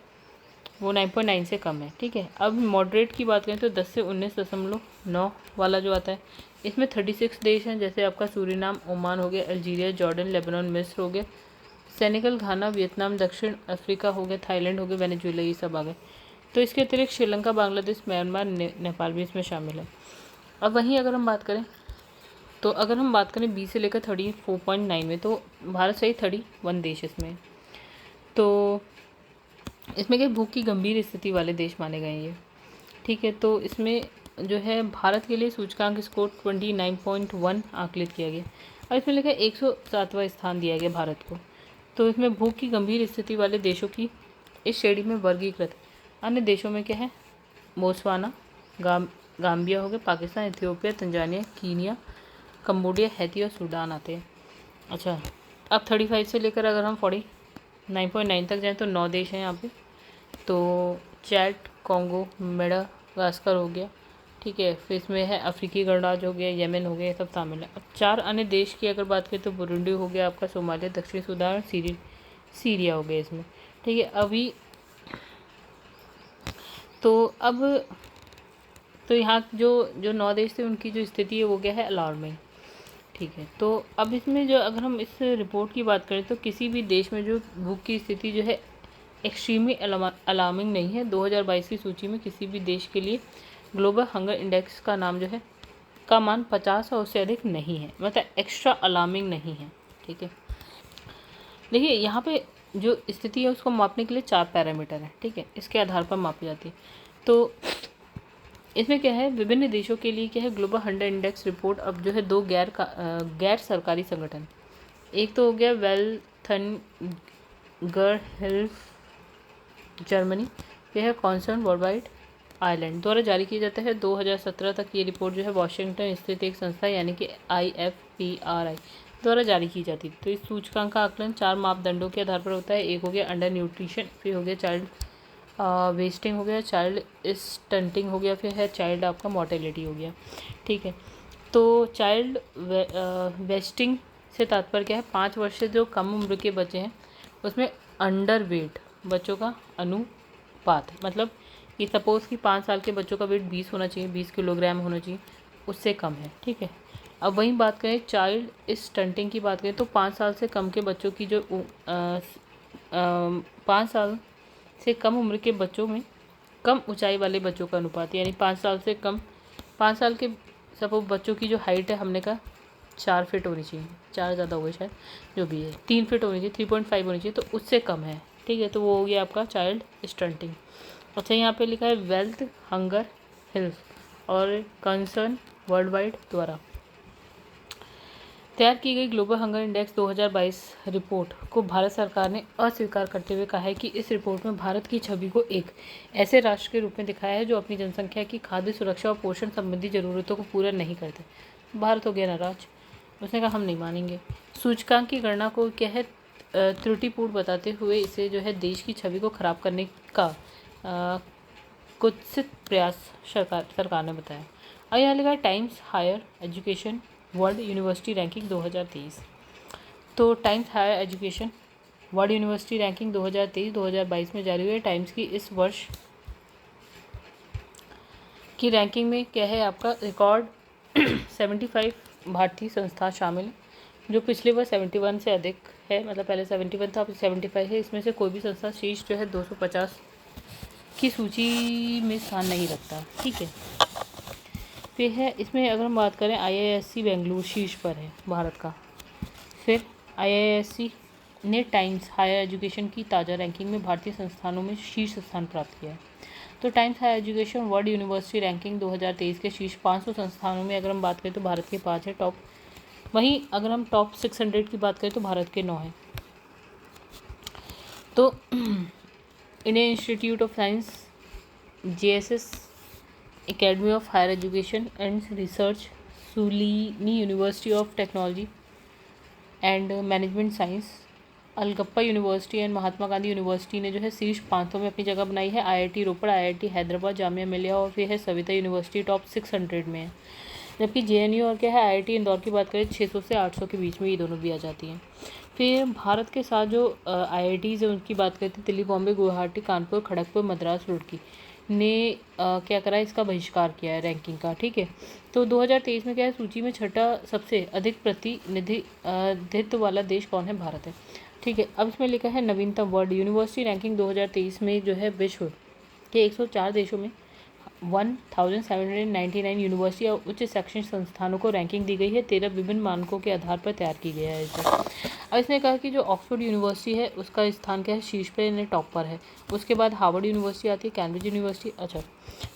वो 9.9 से कम है। ठीक है, अब मॉडरेट की बात करें तो 10 से 19.9 वाला जो आता है इसमें 36 देश हैं, जैसे आपका सूरीनाम, ओमान हो गया, अल्जीरिया, जॉर्डन, लेबनान, मिस्र हो गया, सेनेगल, घाना, वियतनाम, दक्षिण अफ्रीका हो गया, थाईलैंड हो गया, वेनेजुएला, ये सब आ गए। तो इसके अतिरिक्त श्रीलंका, बांग्लादेश, म्यांमार, नेपाल भी इसमें शामिल है। अब वहीं अगर हम बात करें तो अगर हम बात करें 20 से लेकर 34.9 में, तो भारत सहित 31 देश इसमें। तो इसमें क्या भूख की गंभीर स्थिति वाले देश माने गए हैं ये। ठीक है, तो इसमें जो है भारत के लिए सूचकांक स्कोर 29.1 आकलित किया गया और इसमें लिखा 107वां स्थान दिया गया भारत को। तो इसमें भूख की गंभीर स्थिति वाले देशों की इस श्रेणी में वर्गीकृत अन्य देशों में क्या है, बोत्सवाना, गाम्बिया हो गया, Pakistan, Ethiopia, Tanzania, Kenya, Cambodia, Haiti और सूडान आते हैं। अच्छा, अब 35 से लेकर अगर हम 49.9 तक जाएँ तो 9 देश हैं यहाँ पे। तो चैड, कॉन्गो, मेडागास्कर हो गया। ठीक है, फिर इसमें है अफ्रीकी गणराज्य हो गया, येमेन हो गया, ये सब शामिल है। अब 4 अन्य देश की अगर बात करें तो बुरुंडी हो गया आपका, सोमालिया, दक्षिण सुदान, सीरिया हो गया इसमें। ठीक है, अभी तो अब तो यहाँ जो 9 देश थे उनकी जो स्थिति है वो क्या है, अलार्मिंग। ठीक है, तो अब इसमें जो अगर हम इस रिपोर्ट की बात करें तो किसी भी देश में जो भूख की स्थिति जो है एक्सट्रीमली अलार्मिंग नहीं है। 2022 की सूची में किसी भी देश के लिए ग्लोबल हंगर इंडेक्स का नाम जो है का मान 50 और उससे अधिक नहीं है, मतलब एक्स्ट्रा अलार्मिंग नहीं है। ठीक है, देखिए यहाँ पे जो स्थिति है उसको मापने के लिए 4 पैरामीटर हैं। ठीक है, इसके आधार पर मापी जाती है। तो इसमें क्या है, विभिन्न देशों के लिए क्या है, ग्लोबल हंगर इंडेक्स रिपोर्ट अब जो है 2 गैर सरकारी संगठन, एक तो हो गया वेल्थंगर हेल्थ जर्मनी, यह है कॉन्सर्न वर्ल्डवाइड आयरलैंड द्वारा जारी किया जाता है। 2017 तक ये रिपोर्ट जो है वॉशिंगटन स्थित एक संस्था यानी कि IFPRI द्वारा जारी की जाती है। तो इस सूचकांक का आकलन 4 मापदंडों के आधार पर होता है। एक हो गया अंडर न्यूट्रिशन, फिर हो गया चाइल्ड वेस्टिंग हो गया, चाइल्ड स्टंटिंग हो गया, फिर है चाइल्ड आपका मोर्टेलिटी हो गया। ठीक है, तो चाइल्ड वेस्टिंग से तात्पर्य क्या है, 5 वर्ष से जो कम उम्र के बच्चे हैं उसमें अंडर वेट बच्चों का अनुपात है। मतलब कि सपोज़ कि 5 साल के बच्चों का वेट 20 होना चाहिए, 20 किलोग्राम होना चाहिए, उससे कम है। ठीक है, अब वहीं बात करें चाइल्ड स्टंटिंग की बात करें तो 5 साल से कम के बच्चों की जो 5 साल से कम उम्र के बच्चों में कम ऊंचाई वाले बच्चों का अनुपात, यानी 5 साल के सपोज बच्चों की जो हाइट है हमने कहा 4 फीट होनी चाहिए। 4 ज़्यादा हुए शायद, जो भी है 3 फीट होनी चाहिए, 3.5 होनी चाहिए, तो उससे कम है, ठीक है। तो वो हो गया आपका चाइल्ड स्टंटिंग। अच्छा, यहाँ पे लिखा है वेल्थ, हंगर, हेल्थ और कंसर्न वर्ल्ड वाइड द्वारा तैयार की गई ग्लोबल हंगर इंडेक्स 2022 रिपोर्ट को भारत सरकार ने अस्वीकार करते हुए कहा है कि इस रिपोर्ट में भारत की छवि को एक ऐसे राष्ट्र के रूप में दिखाया है जो अपनी जनसंख्या की खाद्य सुरक्षा और पोषण संबंधी ज़रूरतों को पूरा नहीं करते। भारत हो गया नाराज, उसने कहा हम नहीं मानेंगे। सूचकांक की गणना को क्या है त्रुटिपूर्ण बताते हुए इसे जो है देश की छवि को खराब करने का कुत्सित प्रयास सरकार ने बताया। और यहाँ लिखा है Times Higher Education World University Ranking 2023। तो Times Higher Education World University Ranking 2023-2022 में जारी हुई है। टाइम्स की इस वर्ष की रैंकिंग में क्या है आपका रिकॉर्ड 75 भारतीय संस्थान शामिल हैं, जो पिछले वर्ष 71 से अधिक है, मतलब पहले 71 था, अब 75 है। इसमें से कोई भी संस्था शीर्ष जो है 250 की सूची में स्थान नहीं रखता, ठीक है। फिर है इसमें अगर हम बात करें IISc बेंगलुरु शीर्ष पर है भारत का। फिर IISc ने टाइम्स हायर एजुकेशन की ताज़ा रैंकिंग में भारतीय संस्थानों में शीर्ष स्थान प्राप्त किया है। तो Times Higher Education World University Ranking 2023 के शीर्ष 500 संस्थानों में अगर हम बात करें तो भारत के 5 है टॉप। वहीं अगर हम टॉप 600 की बात करें तो भारत के 9 हैं। तो Indian institute of science, JSS, academy of higher education and research, Shoolini university of technology and management science, Alagappa university and Mahatma Gandhi university ने जो है शीर्ष 500 में अपनी जगह बनाई है। IIT रोपड़, IIT हैदराबाद, जामिया मिलिया और फिर है सविता यूनिवर्सिटी टॉप 600 में है। जबकि JNU और क्या है IIT इंदौर की बात करें 600 से 800 के बीच में ये दोनों भी आ जाती हैं। फिर भारत के साथ जो IITs है उनकी बात करते हैं, दिल्ली, बॉम्बे, गुवाहाटी, कानपुर, खड़गपुर, मद्रास, रुड़की ने क्या करा है, इसका बहिष्कार किया है रैंकिंग का, ठीक है। तो 2023 में क्या है, सूची में छठा सबसे अधिक प्रतिनिधित्व वाला देश कौन है, भारत है, ठीक है। अब इसमें लिखा है नवीनतम वर्ल्ड यूनिवर्सिटी रैंकिंग 2023 में जो है विश्व के 104 देशों में 1799 यूनिवर्सिटी और उच्च शैक्षणिक संस्थानों को रैंकिंग दी गई है। 13 विभिन्न मानकों के आधार पर तैयार की गया है इसे। अब इसने कहा कि जो ऑक्सफोर्ड यूनिवर्सिटी है उसका स्थान क्या है, शीर्ष पे यानी टॉप पर है। उसके बाद हार्वर्ड यूनिवर्सिटी आती है, कैम्ब्रिज यूनिवर्सिटी। अच्छा,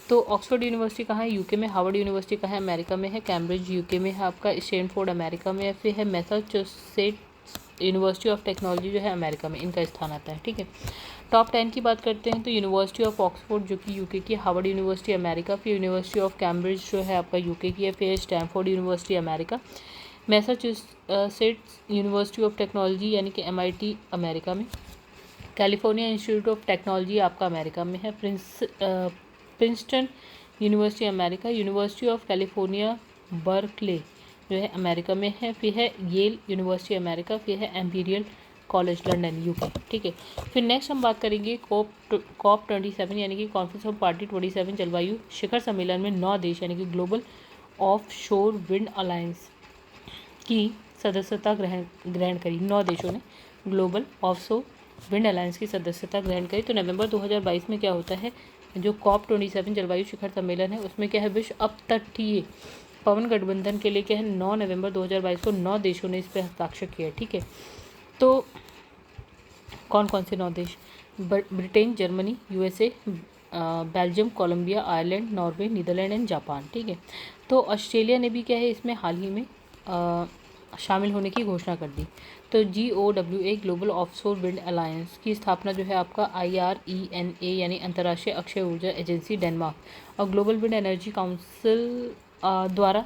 तो ऑक्सफोर्ड यूनिवर्सिटी कहाँ है, यूके में। हार्वर्ड यूनिवर्सिटी कहाँ है, अमेरिका में है। कैम्ब्रिज यूके में है आपका। स्टैनफोर्ड अमेरिका में है। फिर है मैसाचुसेट्स यूनिवर्सिटी ऑफ टेक्नोलॉजी जो है अमेरिका में, इनका स्थान आता है, ठीक है। टॉप 10 की बात करते हैं तो यूनिवर्सिटी ऑफ ऑक्सफोर्ड जो कि यूके की, हार्वर्ड यूनिवर्सिटी अमेरिका, फिर यूनिवर्सिटी ऑफ कैम्ब्रिज जो है आपका यूके की है, फिर Stanford university America, Massachusetts university of technology यानी कि MIT अमेरिका में, कैलिफोर्निया इंस्टीट्यूट ऑफ टेक्नोलॉजी आपका अमेरिका में है, Princeton university America, university of California Berkeley जो है अमेरिका में है, फिर है येल यूनिवर्सिटी अमेरिका, फिर है एम्पीरियल कॉलेज लंदन यूके, ठीक है। फिर नेक्स्ट हम बात करेंगे COP 27 यानी कि कॉन्फ्रेंस ऑफ पार्टी 27 जलवायु शिखर सम्मेलन में 9 देश यानी कि ग्लोबल ऑफ शोर विंड अलायंस की सदस्यता ग्रहण करी। 9 देशों ने ग्लोबल ऑफ शोर विंड अलायंस की सदस्यता ग्रहण करी। तो नवंबर 2022 में क्या होता है, जो COP 27 जलवायु शिखर सम्मेलन है उसमें क्या है, विश्व अपतटीय पवन गठबंधन के लिए क्या है 9 नवंबर 2022 को 9 देशों ने इस पर हस्ताक्षर किया, ठीक है। तो कौन कौन से 9 देश, Britain, Germany, USA, Belgium, Colombia, Ireland, Norway, Netherland and Japan, ठीक है। तो ऑस्ट्रेलिया ने भी क्या है इसमें हाल ही में शामिल होने की घोषणा कर दी। तो GOWA global offshore wind alliance की स्थापना जो है आपका IRENA यानी अंतर्राष्ट्रीय अक्षय ऊर्जा एजेंसी डेनमार्क और ग्लोबल विंड एनर्जी काउंसिल द्वारा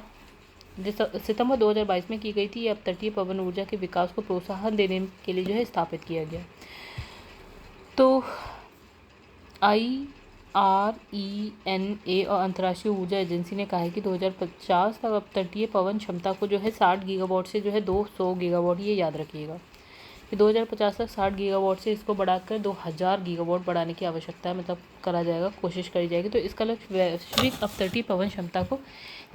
सितंबर 2022 में की गई थी। अब तटीय पवन ऊर्जा के विकास को प्रोत्साहन देने के लिए जो है स्थापित किया गया। तो IRENA और अंतर्राष्ट्रीय ऊर्जा एजेंसी ने कहा है कि 2050 तक अब तटीय पवन क्षमता को जो है 60 गीगावाट से जो है 200 गीगावाट, ये याद रखिएगा कि 2050 तक 60 गीगावाट से इसको बढ़ाकर 2000 गीगावाट बढ़ाने की आवश्यकता है, मतलब करा जाएगा, कोशिश करी जाएगी। तो इसका लक्ष्य वैश्विक अपतटीय पवन क्षमता को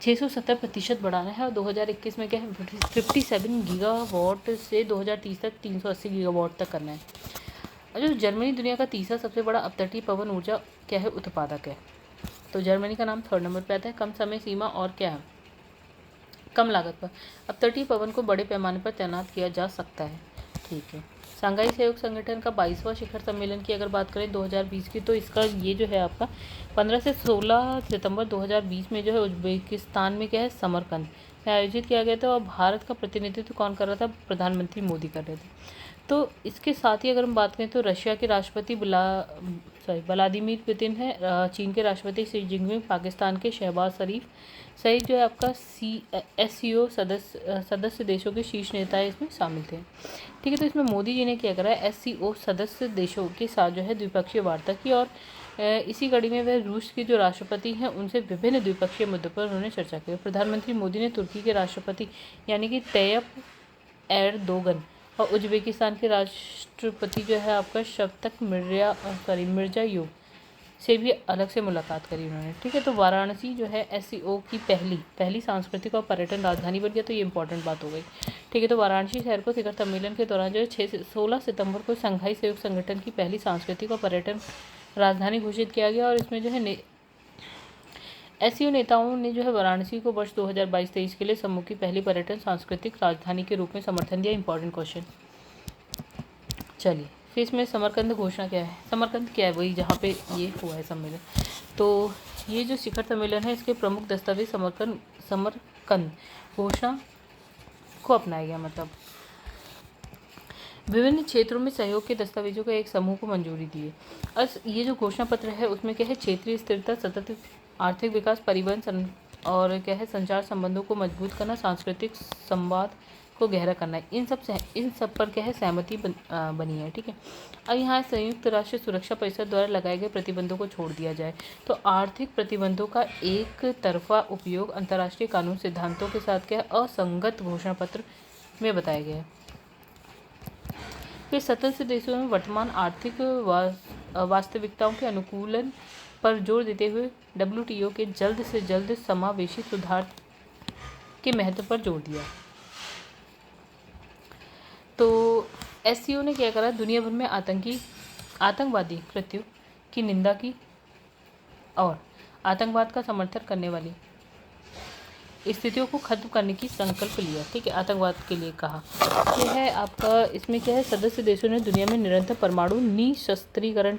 670% बढ़ाना है और 2021 में क्या है 57 गीगावाट से 2030 तक 380 गीगावाट तक करना है। जो जर्मनी दुनिया का तीसरा सबसे बड़ा अपतटीय पवन ऊर्जा क्या है उत्पादक है। तो जर्मनी का नाम 3rd नंबर पर आता है। कम समय सीमा और क्या है, कम लागत पर। अब तटीय पवन को बड़े पैमाने पर तैनात किया जा सकता है। ठीक है। शंघाई सहयोग संगठन का 22वां शिखर सम्मेलन की अगर बात करें 2020 की, तो इसका ये जो है आपका 15 से 16 सितंबर 2020 में जो है उज्बेकिस्तान में क्या है, समरकंद में आयोजित किया गया था। और भारत का प्रतिनिधित्व कौन कर रहा था? प्रधानमंत्री मोदी कर रहे थे। तो इसके साथ ही अगर हम बात करें तो रशिया के राष्ट्रपति व्लादिमीर पुतिन है, चीन के राष्ट्रपति शी जिनपिंग, पाकिस्तान के शहबाज शरीफ सहित जो है आपका SCO सदस्य देशों के शीर्ष नेता इसमें शामिल थे। ठीक है। तो इसमें मोदी जी ने क्या करा है, SCO सदस्य देशों के साथ जो है द्विपक्षीय वार्ता की, और इसी कड़ी में वह रूस के जो राष्ट्रपति हैं उनसे विभिन्न द्विपक्षीय मुद्दों पर उन्होंने चर्चा की। प्रधानमंत्री मोदी ने तुर्की के राष्ट्रपति यानी कि तैयब एर्दोगन और उज्बेकिस्तान के राष्ट्रपति जो है आपका शवकत मिर्ज़ायोव से भी अलग से मुलाकात करी उन्होंने। ठीक है। तो वाराणसी जो है SCO की पहली सांस्कृतिक और पर्यटन राजधानी बन गया, तो ये इंपॉर्टेंट बात हो गई। ठीक है। तो वाराणसी शहर को शिखर सम्मेलन के दौरान जो है 6 से 16 सितंबर को शंघाई सहयोग संगठन की पहली सांस्कृतिक और पर्यटन राजधानी घोषित किया गया। और इसमें जो है SCO नेताओं ने जो है वाराणसी को वर्ष 2022-23 के लिए समूह की पहली पर्यटन सांस्कृतिक राजधानी के रूप में समर्थन दिया। Important question. चलिए फिर इसमें समरकंद घोषणा क्या है? समरकंद क्या है? वही जहाँ पे ये हुआ है सम्मेलन। तो ये जो शिखर सम्मेलन है इसके प्रमुख दस्तावेज समरकंद घोषणा को अपनाया गया। मतलब विभिन्न क्षेत्रों में सहयोग के दस्तावेजों का एक समूह को मंजूरी दी है। ये जो घोषणा पत्र है उसमें क्या है, क्षेत्रीय स्थिरता, सतत आर्थिक विकास, परिवहन और क्या है, संचार संबंधों को मजबूत करना, सांस्कृतिक संवाद को गहरा करना है। इन सब पर क्या है, सहमति बनी है। ठीक है। अब यहाँ संयुक्त राष्ट्र सुरक्षा परिषद द्वारा लगाए गए प्रतिबंधों को छोड़ दिया जाए। तो आर्थिक प्रतिबंधों का एक तरफा उपयोग अंतर्राष्ट्रीय कानून सिद्धांतों के साथ क्या है, असंगत घोषणा पत्र में बताया गया है। फिर सदस्य देशों में वर्तमान आर्थिक वास्तविकताओं के अनुकूलन पर जोर देते हुए WTO के जल्द से जल्द समावेशी सुधार के महत्व पर जोर दिया। तो SCO ने क्या करा, दुनिया भर में आतंकवादी कृत्यों की निंदा की और आतंकवाद का समर्थन करने वाली स्थितियों को खत्म करने की संकल्प लिया। ठीक है। आतंकवाद के लिए कहा यह है आपका। इसमें क्या है, सदस्य देशों ने दुनिया में निरंतर परमाणु निशस्त्रीकरण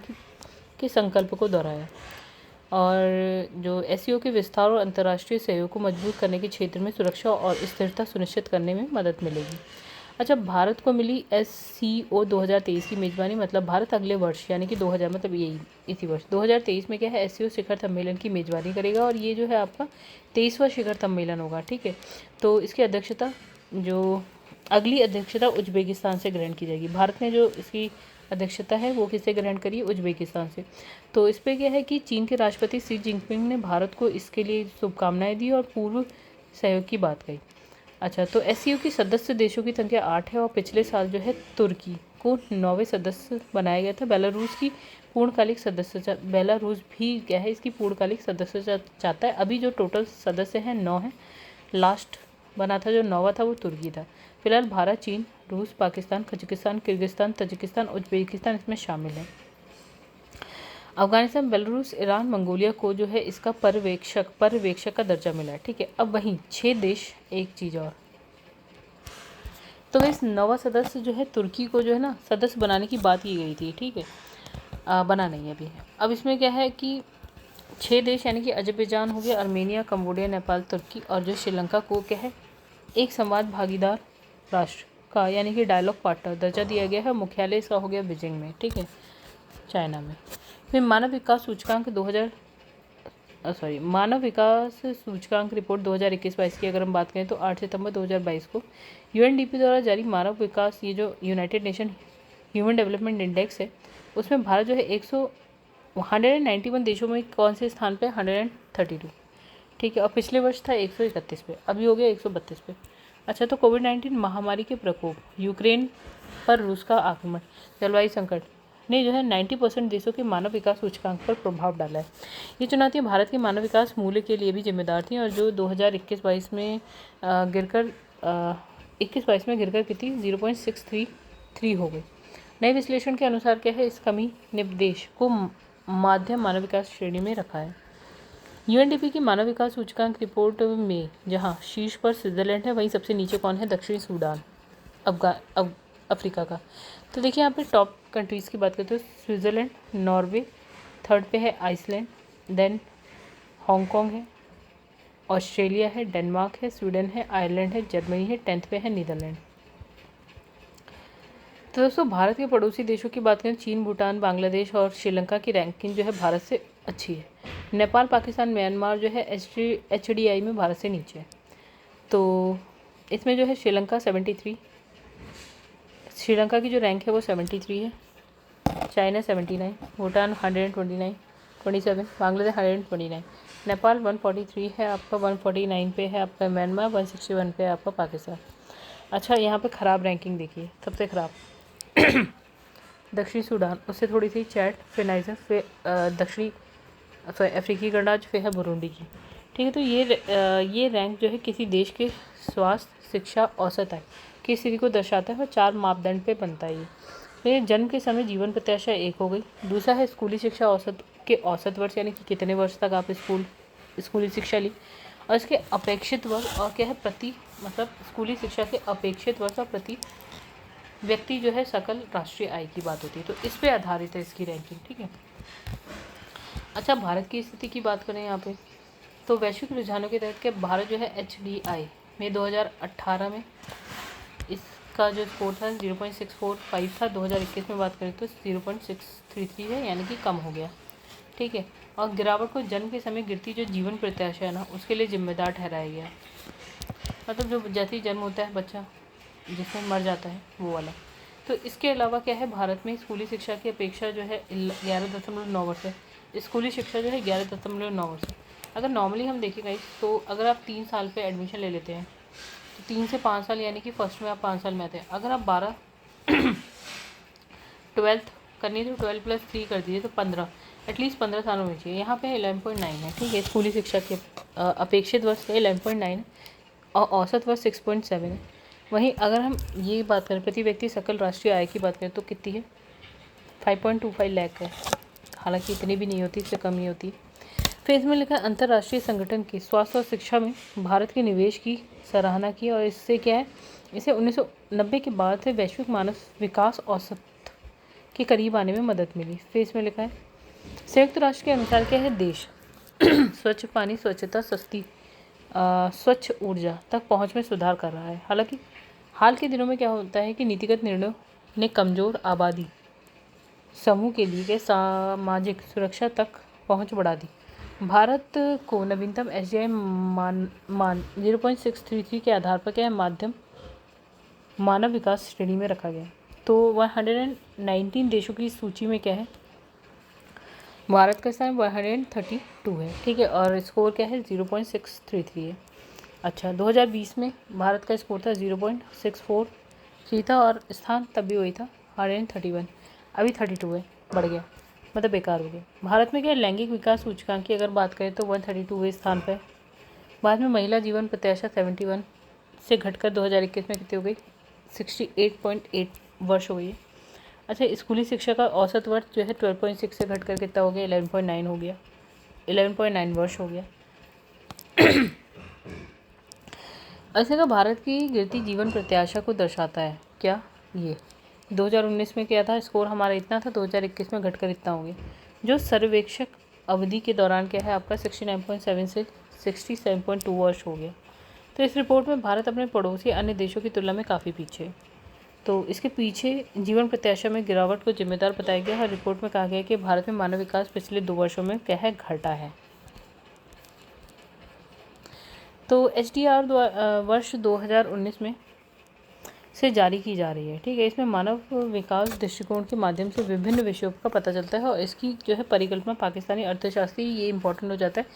के संकल्प को दोहराया। और जो SCO के विस्तार और अंतर्राष्ट्रीय सहयोग को मजबूत करने के क्षेत्र में सुरक्षा और स्थिरता सुनिश्चित करने में मदद मिलेगी। अच्छा, भारत को मिली SCO 2023 की मेज़बानी। मतलब भारत अगले वर्ष यानी कि 2000 मतलब यही इसी वर्ष 2023 में क्या है, SCO शिखर सम्मेलन की मेज़बानी करेगा। और ये जो है आपका 23वां शिखर सम्मेलन होगा। ठीक है। तो इसकी अध्यक्षता अगली अध्यक्षता उज्बेकिस्तान से ग्रहण की जाएगी। भारत ने जो इसकी अध्यक्षता है वो किससे ग्रहण करी? उज्बेकिस्तान से। तो इस पर क्या है कि चीन के राष्ट्रपति शी जिनपिंग ने भारत को इसके लिए शुभकामनाएं दी और पूर्व सहयोग की बात कही। अच्छा, तो SCO की सदस्य देशों की संख्या 8 है और पिछले साल जो है तुर्की को 9वें सदस्य बनाया गया था। बेलारूस की पूर्णकालिक सदस्य बेलारूस भी क्या है, इसकी पूर्णकालिक सदस्य चाहता है। अभी जो टोटल सदस्य हैं 9 हैं। लास्ट बना था जो 9वां था वो तुर्की था। फिलहाल भारत, चीन, रूस, Pakistan, Kazakhstan, Kyrgyzstan, Tajikistan, Uzbekistan इसमें शामिल है। अफगानिस्तान, बेलारूस, ईरान, मंगोलिया को जो है इसका पर्यवेक्षक का दर्जा मिला है। ठीक है। अब वहीं 6 देश, एक चीज़ और, तो इस 9वां सदस्य जो है तुर्की को जो है ना सदस्य बनाने की बात की गई थी। ठीक है। बना नहीं है अभी। अब इसमें क्या है कि 6 देश यानी कि अजरबैजान हो गया, आर्मेनिया, कंबोडिया, नेपाल, तुर्की और जो श्रीलंका को क्या है एक संवाद भागीदार राष्ट्र का यानी कि डायलॉग पार्टनर दर्जा दिया गया है। मुख्यालय इसका हो गया बीजिंग में। ठीक है, चाइना में। फिर मानव विकास सूचकांक रिपोर्ट 2021-22 की अगर हम बात करें तो 8 सितंबर 2022 को UNDP द्वारा जारी मानव विकास, ये जो United nation human development index है, उसमें भारत जो है 191 देशों में कौन से स्थान पे? 132। ठीक है। और पिछले वर्ष था 131 पे, अभी हो गया 132 पे। अच्छा, तो कोविड-19 महामारी के प्रकोप, यूक्रेन पर रूस का आक्रमण, जलवायु संकट ने जो है 90% देशों के मानव विकास सूचकांक पर प्रभाव डाला है। ये चुनौतियां भारत के मानव विकास मूल्य के लिए भी जिम्मेदार थीं और जो 2021-22 में गिरकर कितनी 0.633 हो गई। नए विश्लेषण के अनुसार क्या है, इस कमी ने देश को मध्यम मानव विकास श्रेणी में रखा है। यूएनडीपी की मानव विकास सूचकांक रिपोर्ट में जहां शीर्ष पर स्विट्जरलैंड है, वहीं सबसे नीचे कौन है? दक्षिणी सूडान, अफ्रीका का। तो देखिए यहाँ पे टॉप कंट्रीज़ की बात करते हैं, स्विट्ज़रलैंड, नॉर्वे, थर्ड पे है आइसलैंड, देन हांगकांग है, ऑस्ट्रेलिया है, डेनमार्क है, स्वीडन है, आयरलैंड है, जर्मनी है, 10th पे है नीदरलैंड। तो दोस्तों भारत के पड़ोसी देशों की बात करें, चीन, भूटान, बांग्लादेश और श्रीलंका की रैंकिंग जो है भारत से अच्छी है। नेपाल, पाकिस्तान, म्यांमार जो है HDI में भारत से नीचे है। तो इसमें जो है श्रीलंका 73, श्रीलंका की जो रैंक है वो 73 है, चाइना 79, भूटान 127, बांग्लादेश 129, नेपाल 143 है आपका, 149 पे है आपका म्यांमार, 161 पे है आपका पाकिस्तान। अच्छा यहाँ पे ख़राब रैंकिंग देखिए, सबसे ख़राब दक्षिणी सूडान, उससे थोड़ी सी चैड, फिर नाइजर, फिर दक्षिणी अफ्रीकी गणराज्य, फिर है बुरुंडी की। ठीक है, तो ये रैंक जो है किसी देश के स्वास्थ्य, शिक्षा, औसत आय की स्थिति को दर्शाता है और 4 मापदंड पे बनता है ये। फिर जन्म के समय जीवन प्रत्याशा 1 हो गई। दूसरा है स्कूली शिक्षा औसत के औसत वर्ष, यानी कि कितने वर्ष तक आप स्कूली शिक्षा ली, और इसके अपेक्षित वर्ष, और क्या है प्रति, मतलब स्कूली शिक्षा के अपेक्षित वर्ष और प्रति व्यक्ति जो है सकल राष्ट्रीय आय की बात होती है। तो इस पे आधारित है इसकी रैंकिंग। ठीक है, अच्छा भारत की स्थिति की बात करें यहाँ पे, तो वैश्विक रुझानों के तहत के भारत जो है HDI में 2018 में इसका जो स्कोर था 0.645 था, 2021 में बात करें तो 0.633 है, यानी कि कम हो गया। ठीक है, और गिरावट को जन्म के समय गिरती जो जीवन प्रत्याशा है ना, उसके लिए जिम्मेदार ठहराया गया। मतलब जो जैसे ही जन्म होता है बच्चा, जिसमें मर जाता है वो वाला। तो इसके अलावा क्या है, भारत में स्कूली शिक्षा की अपेक्षा जो है 11.9 वर्ष है। स्कूली शिक्षा जो है 11.9 वर्ष है। अगर नॉर्मली हम देखें तो अगर आप 3 साल पे एडमिशन ले लेते हैं तो 3 से 5 साल, यानी कि फर्स्ट में आप 5 साल में आते हैं। अगर आप 12th करनी है तो 12 + 3 कर दीजिए तो 15, एटलीस्ट 15 साल होनी चाहिए। यहाँ पे 11.9 है। ठीक है, स्कूली शिक्षा के अपेक्षित वर्ष 11.9 है और औसत वर्ष 6.7 है। वहीं अगर हम ये बात करें प्रति व्यक्ति सकल राष्ट्रीय आय की बात करें तो कितनी है, 5.25 लाख है। हालांकि इतनी भी नहीं होती, इससे कम ही होती है। फिर इसमें लिखा है अंतर्राष्ट्रीय संगठन के स्वास्थ्य और शिक्षा में भारत के निवेश की सराहना की, और इससे क्या है, इसे 1990 के बाद से वैश्विक मानव विकास औसत के करीब आने में मदद मिली। फिर इसमें लिखा है संयुक्त राष्ट्र के अनुसार क्या है, देश स्वच्छ पानी, स्वच्छता, स्वच्छ ऊर्जा तक पहुंच में सुधार कर रहा है। हालांकि हाल के दिनों में क्या होता है कि नीतिगत निर्णयों ने कमज़ोर आबादी समूह के लिए सामाजिक सुरक्षा तक पहुंच बढ़ा दी। भारत को नवीनतम HDI मान 0.633 के आधार पर क्या है, माध्यम मानव विकास श्रेणी में रखा गया। तो 119 देशों की सूची में क्या है, भारत का स्थान 132 है। ठीक है, और स्कोर क्या है, 0.633 है। अच्छा 2020 में भारत का स्कोर था 0.643 था, और स्थान तब भी वही था 131, अभी 32 है, बढ़ गया, मतलब बेकार हो गया। भारत में क्या लैंगिक विकास सूचकांक की अगर बात करें तो 132वें स्थान पर। बाद में महिला जीवन प्रत्याशा 71 से घटकर 2021 में कितनी हो गई, 68.8 वर्ष हो गई। अच्छा स्कूली शिक्षा का औसत वर्ष जो है 12.6 से घटकर कितना हो गया, 11.9 हो गया, 11.9 वर्ष हो गया। ऐसे का भारत की गिरती जीवन प्रत्याशा को दर्शाता है क्या, ये 2019 में क्या था, स्कोर हमारा इतना था, 2021 में घटकर इतना हो गया। जो सर्वेक्षक अवधि के दौरान क्या है आपका 69.7 से 67.2 वर्ष हो गया। तो इस रिपोर्ट में भारत अपने पड़ोसी अन्य देशों की तुलना में काफ़ी पीछे है। तो इसके पीछे जीवन प्रत्याशा में गिरावट को जिम्मेदार बताया गया है। रिपोर्ट में कहा गया है कि भारत में मानव विकास पिछले 2 वर्षों में क्या है, घटा है। तो HDR वर्ष 2019 में से जारी की जा रही है। ठीक है, इसमें मानव विकास दृष्टिकोण के माध्यम से विभिन्न विषयों का पता चलता है, और इसकी जो है परिकल्पना पाकिस्तानी अर्थशास्त्री, ये इंपॉर्टेंट हो जाता है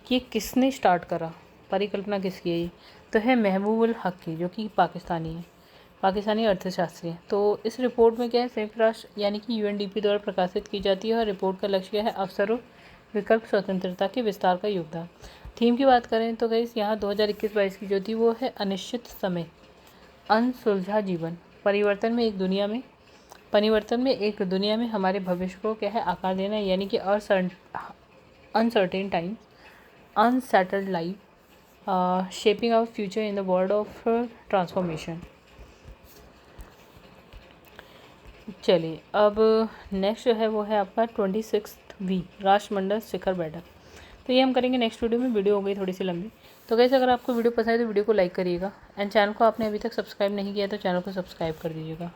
कि किसने स्टार्ट करा, परिकल्पना किसकी है, ये तो है महबूबुल हक की, जो कि पाकिस्तानी है, पाकिस्तानी अर्थशास्त्री है। तो इस रिपोर्ट में क्या है, संयुक्त राष्ट्र यानी कि UNDP द्वारा प्रकाशित की जाती है, और रिपोर्ट का लक्ष्य क्या है, अवसरों विकल्प स्वतंत्रता के विस्तार का योगदान। थीम की बात करें तो गाइस यहाँ 2021-22 की जो थी वो है अनिश्चित समय, अनसुलझा जीवन, परिवर्तन में एक दुनिया में हमारे भविष्य को क्या है आकार देना, यानी कि uncertain times. Unsettled life shaping our future in the world of transformation. चलिए अब नेक्स्ट जो है वो है आपका 26 वी राष्ट्रमंडल शिखर बैठक। तो ये हम करेंगे नेक्स्ट वीडियो में। वीडियो हो गई थोड़ी सी लंबी। तो कैसे अगर आपको वीडियो पसंद है तो वीडियो को लाइक करिएगा एंड चैनल को आपने अभी तक सब्सक्राइब नहीं किया तो चैनल को सब्सक्राइब कर दीजिएगा।